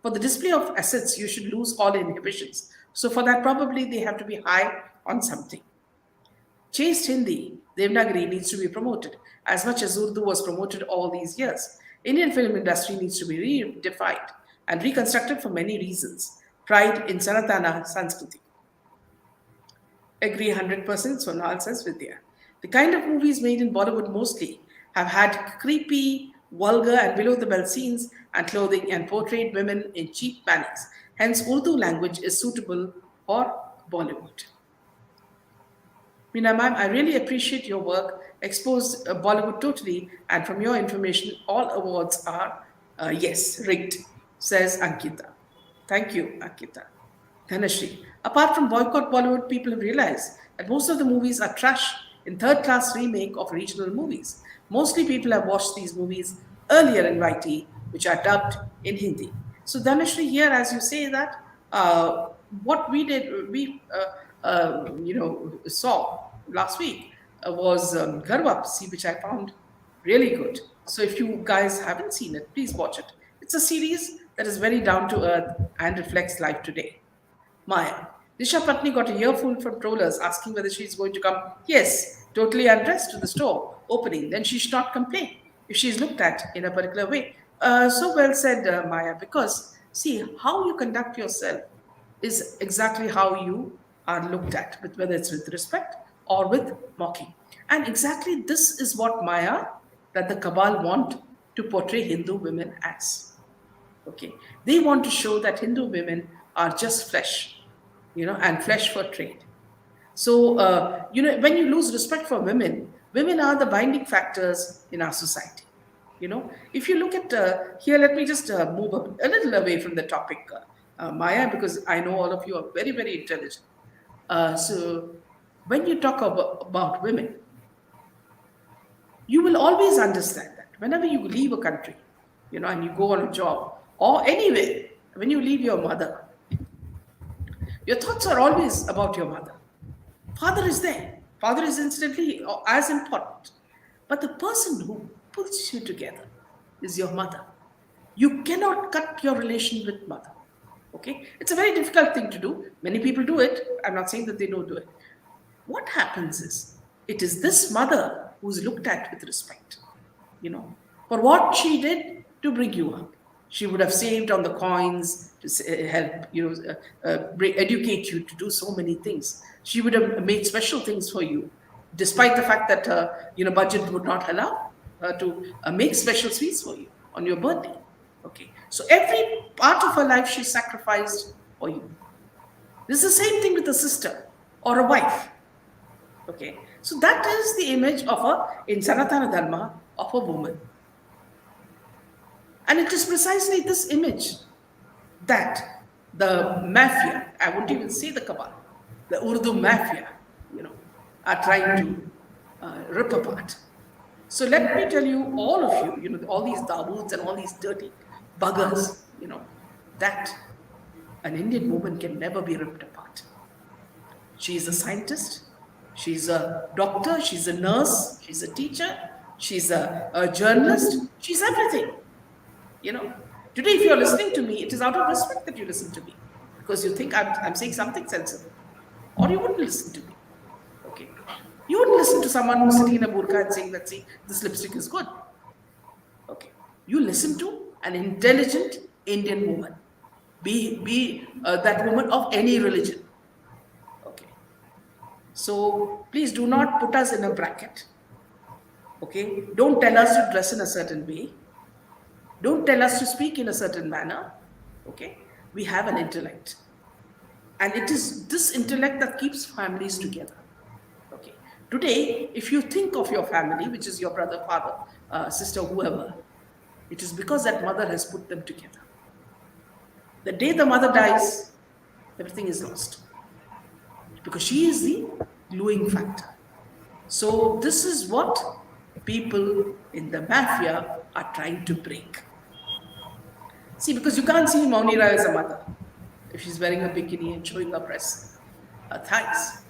For the display of assets, you should lose all inhibitions. So for that, probably they have to be high on something. Chaste Hindi, Devnagari needs to be promoted as much as Urdu was promoted all these years. Indian film industry needs to be redefined and reconstructed for many reasons. Pride in Sanatana Sanskriti. Agree 100%, Sonal says Vidya. The kind of movies made in Bollywood mostly have had creepy, vulgar, and below the belt scenes and clothing and portrayed women in cheap manners. Hence, Urdu language is suitable for Bollywood. Meena ma'am, I really appreciate your work. Exposed Bollywood totally, and from your information, all awards are yes, rigged, says Ankita. Thank you, Ankita. Dhanashri. Apart from boycott Bollywood, people have realized that most of the movies are trash in third class remake of regional movies. Mostly people have watched these movies earlier in YT, which are dubbed in Hindi. So Dhanashri, here, as you say that, what we saw last week was Ghar Wapsi, which I found really good. So if you guys haven't seen it, please watch it. It's a series that is very down to earth and reflects life today. Maya. Disha Patni got a earful from trollers asking whether she's going to come, yes, totally undressed to the store opening. Then she should not complain if she's looked at in a particular way. So well said, Maya, because see, how you conduct yourself is exactly how you are looked at, with, whether it's with respect or with mocking. And exactly this is what Maya, that the Cabal want to portray Hindu women as. Okay, they want to show that Hindu women are just flesh, and flesh for trade. So, when you lose respect for women, women are the binding factors in our society. If you look at here, let me just move a little away from the topic, Maya, because I know all of you are very, very intelligent. So, when you talk about women, you will always understand that whenever you leave a country, and you go on a job or anywhere, when you leave your mother, your thoughts are always about your mother. Father is there. Father is instantly as important. But the person who pulls you together is your mother. You cannot cut your relation with mother. Okay? It's a very difficult thing to do. Many people do it. I'm not saying that they don't do it. What happens is, it is this mother who's looked at with respect, for what she did to bring you up. She would have saved on the coins to help, educate you to do so many things. She would have made special things for you, despite the fact that budget would not allow her to make special sweets for you on your birthday. Okay, so every part of her life she sacrificed for you. This is the same thing with a sister or a wife. Okay, so that is the image of in Sanatana Dharma, of a woman. And it is precisely this image that the mafia, I won't even say the Cabal, the Urdu mafia, are trying to rip apart. So let me tell you, all of you, all these Dawoods and all these dirty buggers, that an Indian woman can never be ripped apart. She is a scientist, she's a doctor, she's a nurse, she's a teacher, she's a journalist, she's everything. Today, if you're listening to me, it is out of respect that you listen to me, because you think I'm saying something sensible, or you wouldn't listen to me. Okay, you wouldn't listen to someone who's sitting in a burqa and saying that, see, this lipstick is good. Okay, you listen to an intelligent Indian woman, be that woman of any religion. Okay, so please do not put us in a bracket. Okay, don't tell us to dress in a certain way. Don't tell us to speak in a certain manner. Okay, we have an intellect, and it is this intellect that keeps families together. Okay, today, if you think of your family, which is your brother, father, sister, whoever, it is because that mother has put them together. The day the mother dies, everything is lost, because she is the gluing factor. So this is what people in the mafia are trying to break. See, because you can't see Maunira as a mother if she's wearing a bikini and showing her breasts, her thighs.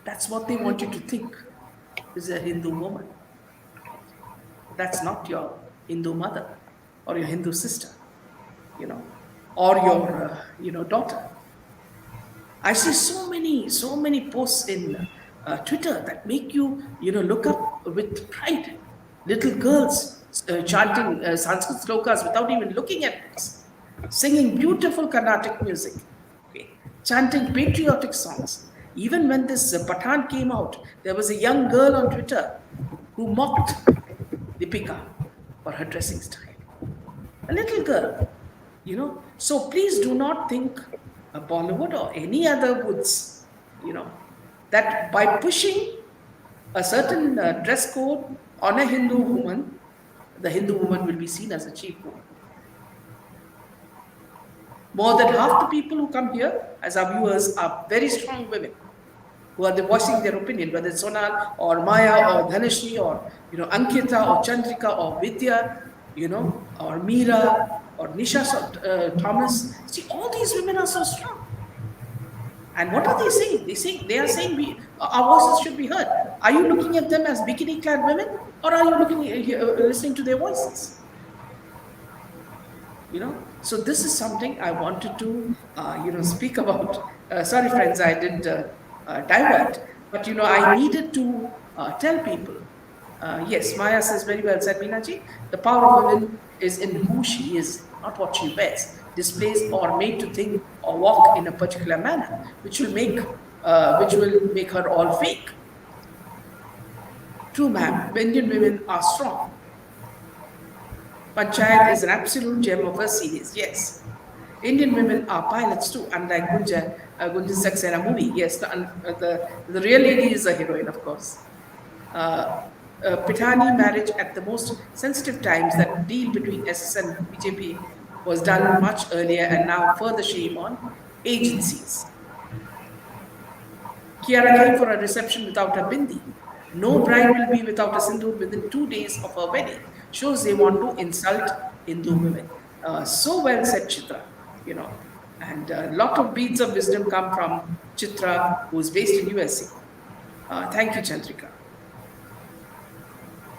That's what they want you to think is a Hindu woman. That's not your Hindu mother or your Hindu sister, or your, daughter. I see so many posts in Twitter that make you, look up with pride. Little girls chanting Sanskrit slokas without even looking at books, singing beautiful Carnatic music, okay, chanting patriotic songs. Even when this Pathan came out, there was a young girl on Twitter who mocked Deepika for her dressing style. A little girl, So please do not think Bollywood or any other woods, that by pushing a certain dress code on a Hindu woman, the Hindu woman will be seen as a cheap woman. More than half the people who come here as our viewers are very strong women who are voicing their opinion, whether it's Sonal or Maya or Dhanashri or Ankita or Chandrika or Vidya, or Meera or Nisha Thomas. See, all these women are so strong. And what are they saying? They are saying our voices should be heard. Are you looking at them as bikini-clad women, or are you listening to their voices? So this is something I wanted to, speak about Sorry, friends, I did divert, but I needed to tell people. Yes, Maya says very well said, Meenaji. The power of women is in who she is, not what she wears, displays, or made to think or walk in a particular manner, which will make her all fake. True, ma'am. Indian women are strong. Panchayat is an absolute gem of a series. Yes. Indian women are pilots too, unlike Gunjan Saxena movie. Yes, the real lady is a heroine, of course. Uh, Pitani marriage at the most sensitive times, that deal between SS and BJP was done much earlier, and now further shame on agencies. Kiara came for a reception without a bindi. No bride will be without a sindoor within 2 days of her wedding. Shows they want to insult Hindu women. So well said, Chitra. You know, and a lot of beads of wisdom come from Chitra, who is based in USA. Thank you, Chandrika.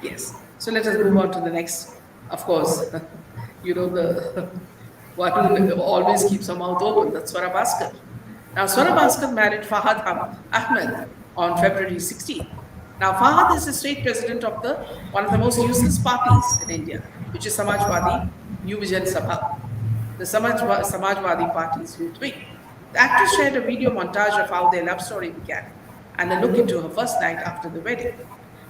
Yes. So let us move on to the next. Of course, the one who always keeps her mouth open. That's Swara Bhaskar. Now, Swara Bhaskar married Fahad Ahmed on February 16th. Now, Fahad is the state president of the one of the most useless parties in India, which is Samajwadi New Vision Sabha, the Samajwadi Party's youth wing. The actress shared a video montage of how their love story began and a look into her first night after the wedding.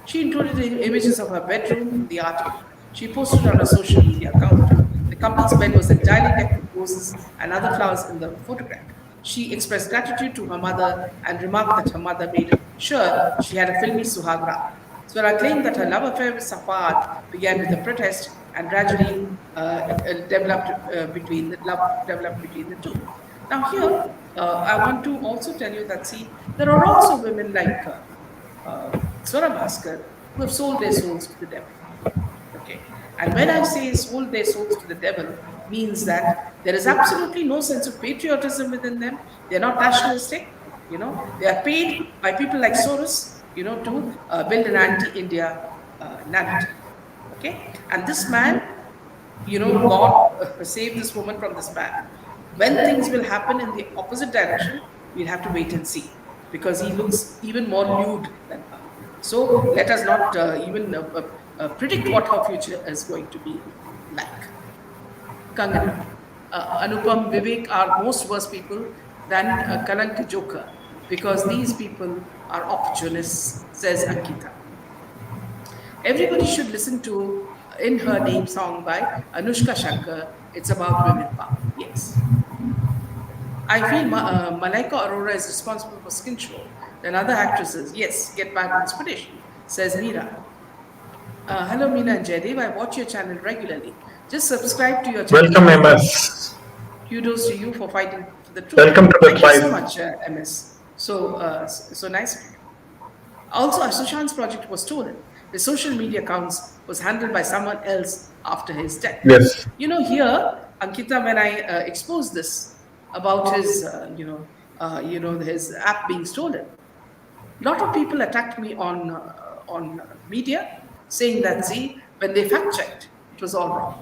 She included images of her bedroom in the article. She posted on her social media account. The couple's bed was entirely decked with roses and other flowers in the photograph. She expressed gratitude to her mother and remarked that her mother made sure she had a filmy suhagra. Swara claimed that her love affair with Safad began with a protest and gradually developed between the two. Now here, I want to also tell you that, see, there are also women like Swara Bhaskar who have sold their souls to the devil. Okay. And when I say sold their souls to the devil, means that there is absolutely no sense of patriotism within them. They're not nationalistic. They are paid by people like Soros, to build an anti-India narrative. Okay. And this man, God saved this woman from this man. When things will happen in the opposite direction, we'll have to wait and see, because he looks even more lewd than her. So let us not even predict what her future is going to be like. Kangana. Anupam, Vivek are most worse people than Kalank Joker, because these people are opportunists, says Ankita. Everybody should listen to In Her Name song by Anushka Shankar. It's about women power. Yes. I feel Malaika Arora is responsible for Skin Show than other actresses. Yes, get bad inspiration, says Meera. Hello, Meena and Jaydev. I watch your channel regularly. Just subscribe to your channel. Welcome, MS. Kudos to you for fighting for the truth. Welcome to the Thank you so tribe. much, MS. So nice of you. Also, Sushant's project was stolen. The social media accounts was handled by someone else after his death. Yes. Here, Ankita, when I exposed this about his, his app being stolen, a lot of people attacked me on media, saying that, see, when they fact checked, it was all wrong.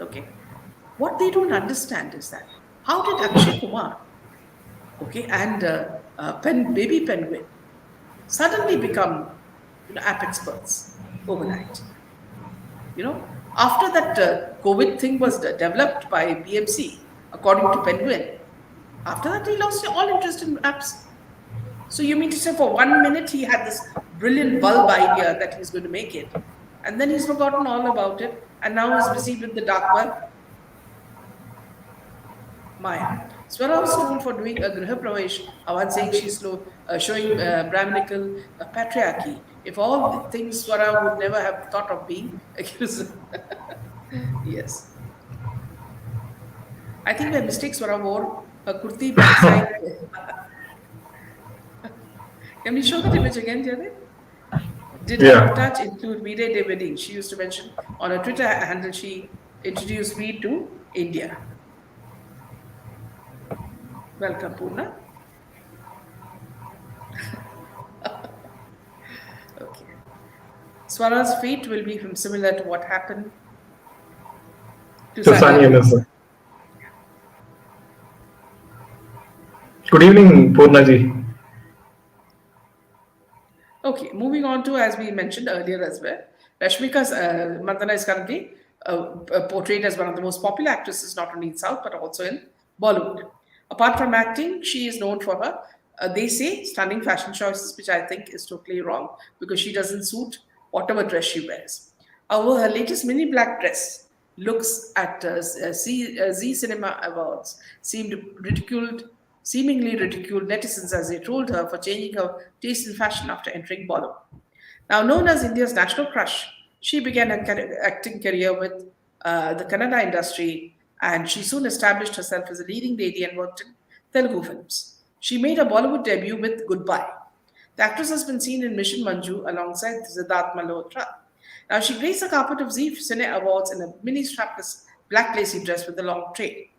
Okay, what they don't understand is that how did Akshay Kumar, and Baby Penguin suddenly become app experts overnight? After that COVID thing was developed by BMC, according to Penguin, after that he lost all interest in apps. So you mean to say for 1 minute he had this brilliant bulb idea that he's going to make it, and then he's forgotten all about it, and now he's busy with the dark web? Maya. Swara was told for doing a Griha Pravesh, Awan saying she's showing Brahminical patriarchy. If all the things Swara would never have thought of being accused. Yes. I think by mistake Swara wore a kurti backside. Can we show that image again, Jared? Did her touch include V-Day wedding? She used to mention on her Twitter handle she introduced me to India. Welcome, Purna. Okay. Swara's fate will be similar to what happened to Sania Mirza. Good evening, Purnaji. Okay, moving on to, as we mentioned earlier as well, Rashmika's Mandana is currently portrayed as one of the most popular actresses, not only in South but also in Bollywood. Apart from acting, she is known for her, they say, stunning fashion choices, which I think is totally wrong because she doesn't suit whatever dress she wears. However, her latest mini black dress looks at Z Cinema Awards seemingly ridiculed netizens as they trolled her for changing her taste in fashion after entering Bollywood. Now known as India's national crush, she began her acting career with the Kannada industry, and she soon established herself as a leading lady and worked in Telugu films. She made her Bollywood debut with Goodbye. The actress has been seen in Mission Manju alongside Siddharth Malhotra. Now she graced the carpet of Z Cine Awards in a mini strapless black lacy dress with a long train.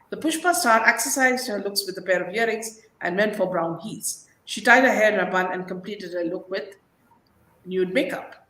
The Pushpa star accessorized her looks with a pair of earrings and went for brown heels. She tied her hair in a bun and completed her look with nude makeup.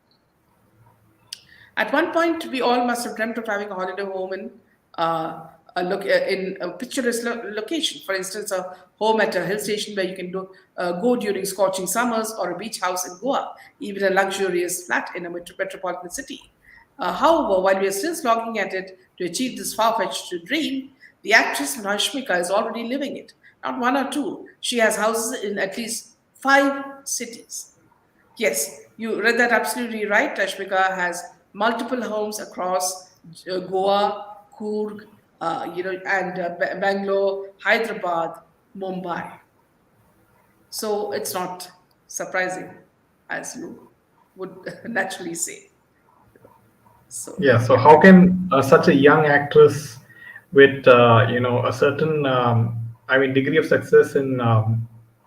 At one point, we all must have dreamt of having a holiday home in a picturesque location. For instance, a home at a hill station where you can go during scorching summers, or a beach house in Goa, even a luxurious flat in a metropolitan city. However, while we are still slogging at it to achieve this far-fetched dream, the actress Rashmika is already living it. Not one or two. She has houses in at least five cities. Yes, you read that absolutely right. Rashmika has multiple homes across Goa, Coorg, and Bangalore, Hyderabad, Mumbai. So it's not surprising, as you would naturally say. So Yeah, so yeah, how can such a young actress with a certain degree of success in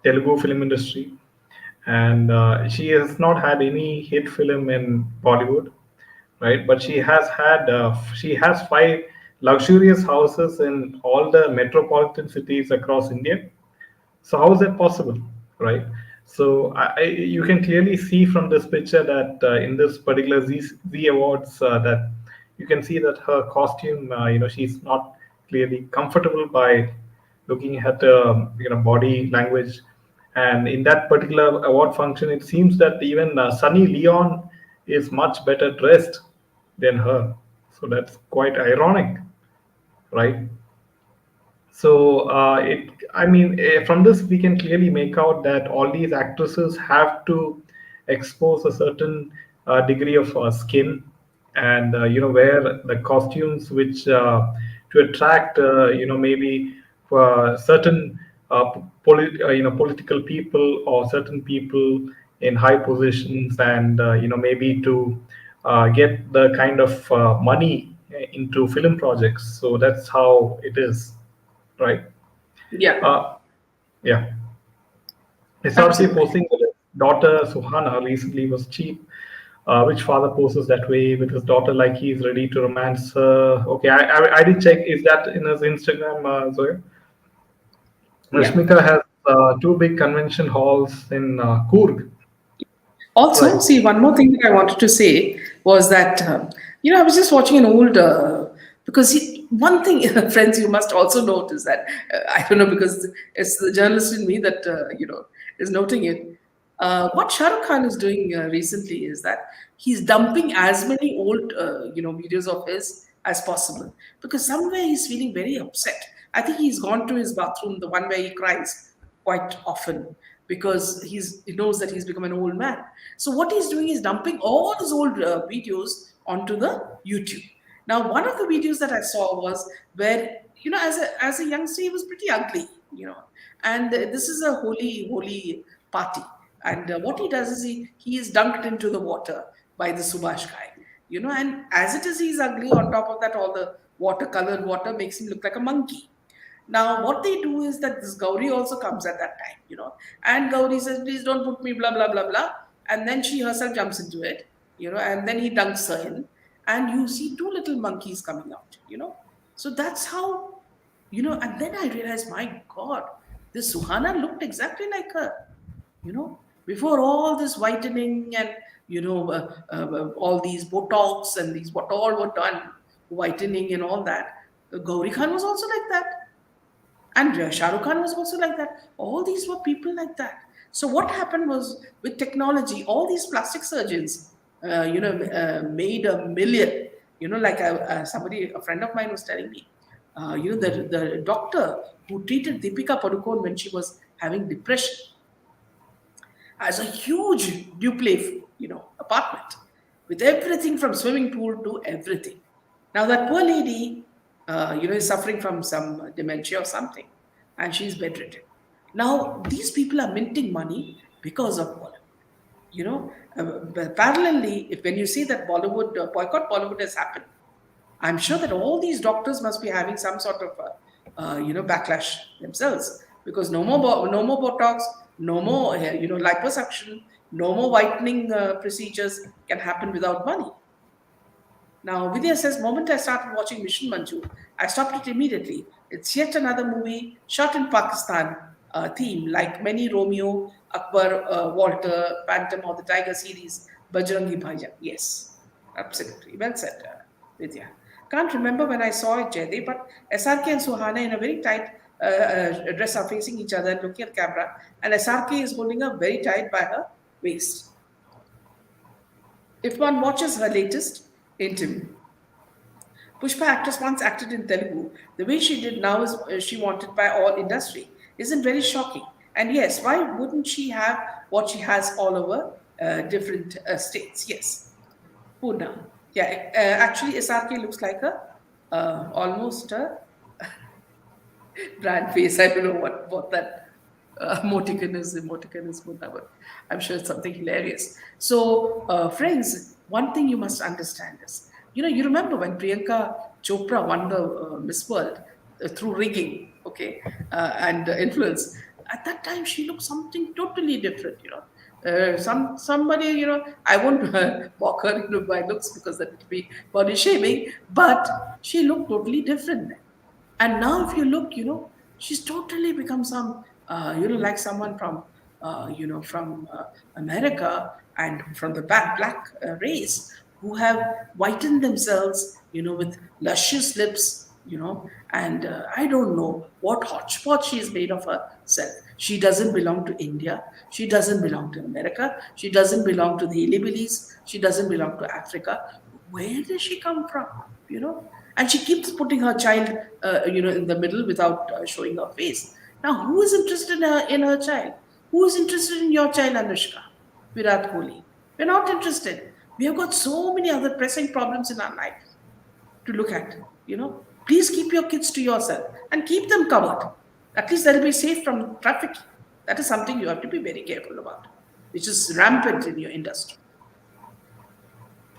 Telugu film industry, and she has not had any hit film in Bollywood, right? But she has five luxurious houses in all the metropolitan cities across India. So how is that possible, right? So you can clearly see from this picture that in this particular Z Awards that you can see that her costume, she's not clearly comfortable by looking at body language, and in that particular award function, it seems that even Sunny Leon is much better dressed than her. So that's quite ironic, right? So from this we can clearly make out that all these actresses have to expose a certain degree of skin, and wear the costumes which to attract maybe certain political people or certain people in high positions, and maybe to get the kind of money into film projects. So that's how it is, right? yeah, Uh, yeah. SRK absolutely. posting that his daughter Suhana recently was cheap. Which father poses that way with his daughter like he's ready to romance her? Okay, I did check. Is that in his Instagram, Zoya? Yeah. Rashmika has two big convention halls in Coorg, Also, right? see, one more thing that I wanted to say was that, I was just watching an old, one thing, friends, you must also note is that, I don't know, because it's the journalist in me that, is noting it. What Shah Rukh Khan is doing recently is that he's dumping as many old, videos of his as possible because somewhere he's feeling very upset. I think he's gone to his bathroom, the one where he cries quite often because he knows that he's become an old man. So what he's doing is dumping all his old videos onto the YouTube. Now, one of the videos that I saw was where as a youngster he was pretty ugly, and this is a holy party, and what he does is he is dunked into the water by the Subhash guy, and as it is he's ugly. On top of that, all the watercolored water makes him look like a monkey. Now, what they do is that this Gauri also comes at that time, and Gauri says, please don't put me, blah, blah, blah, blah. And then she herself jumps into it, and then he dunks her in, and you see two little monkeys coming out. So that's how, and then I realized, my God, this Suhana looked exactly like her, before all this whitening and, all these Botox and these, what all were done, whitening and all that. Gauri Khan was also like that. And Shah Rukh Khan was also like that. All these were people like that. So what happened was with technology, all these plastic surgeons, made a million. Like somebody, a friend of mine was telling me, the doctor who treated Deepika Padukone when she was having depression has a huge duplex, apartment with everything from swimming pool to everything. Now that poor lady, is suffering from some dementia or something, and she's bedridden. Now these people are minting money because of Bollywood. But parallelly, if when you see that Bollywood boycott Bollywood has happened, I'm sure that all these doctors must be having some sort of backlash themselves, because no more Botox, no more liposuction, no more whitening procedures can happen without money. Now, Vidya says, moment I started watching Mission Manju, I stopped it immediately. It's yet another movie shot in Pakistan theme, like many Romeo, Akbar, Walter, Phantom, or the Tiger series, Bajrangi Bhaijaan. Yes, absolutely. Well said, Vidya. Can't remember when I saw it, Jaydev, but SRK and Suhana in a very tight dress are facing each other and looking at camera, and SRK is holding her very tight by her waist. If one watches her latest interview, Pushpa actress once acted in Telugu. The way she did now is she wanted by all industry. Isn't very shocking. And yes, why wouldn't she have what she has all over different states? Yes, Pune. Yeah, actually, SRK looks like a almost a brand face. I don't know what that emoticon is Pune, but I'm sure it's something hilarious. So, friends, one thing you must understand is, you remember when Priyanka Chopra won the Miss World through rigging, okay, and influence. At that time, she looked something totally different. Somebody, I won't mock her, by looks, because that would be body shaming, but she looked totally different then. And now, if you look, she's totally become some, like someone from, America and from the black race, who have whitened themselves, with luscious lips, and I don't know what hotspot she's made of herself. She doesn't belong to India. She doesn't belong to America. She doesn't belong to the hillbillies. She doesn't belong to Africa. Where does she come from? And she keeps putting her child, in the middle without showing her face. Now, who is interested in her child? Who is interested in your child, Anushka? Virat Kohli. We're not interested. We have got so many other pressing problems in our life to look at. Please keep your kids to yourself and keep them covered. At least they'll be safe from trafficking. That is something you have to be very careful about, which is rampant in your industry.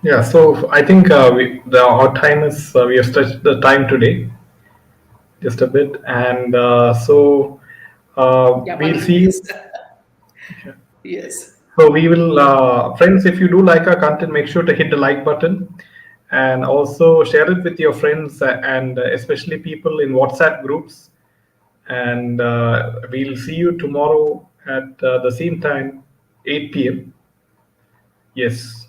Yeah, so I think our time is we have stretched the time today just a bit, and Yeah, we'll money see you. please. Yes. So we will, friends, if you do like our content, make sure to hit the like button and also share it with your friends and especially people in WhatsApp groups. And we'll see you tomorrow at the same time, 8 p.m. Yes.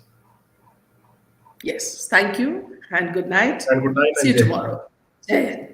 Yes. Thank you and good night. And good night See and you Jai Hind. tomorrow. Jai Hind.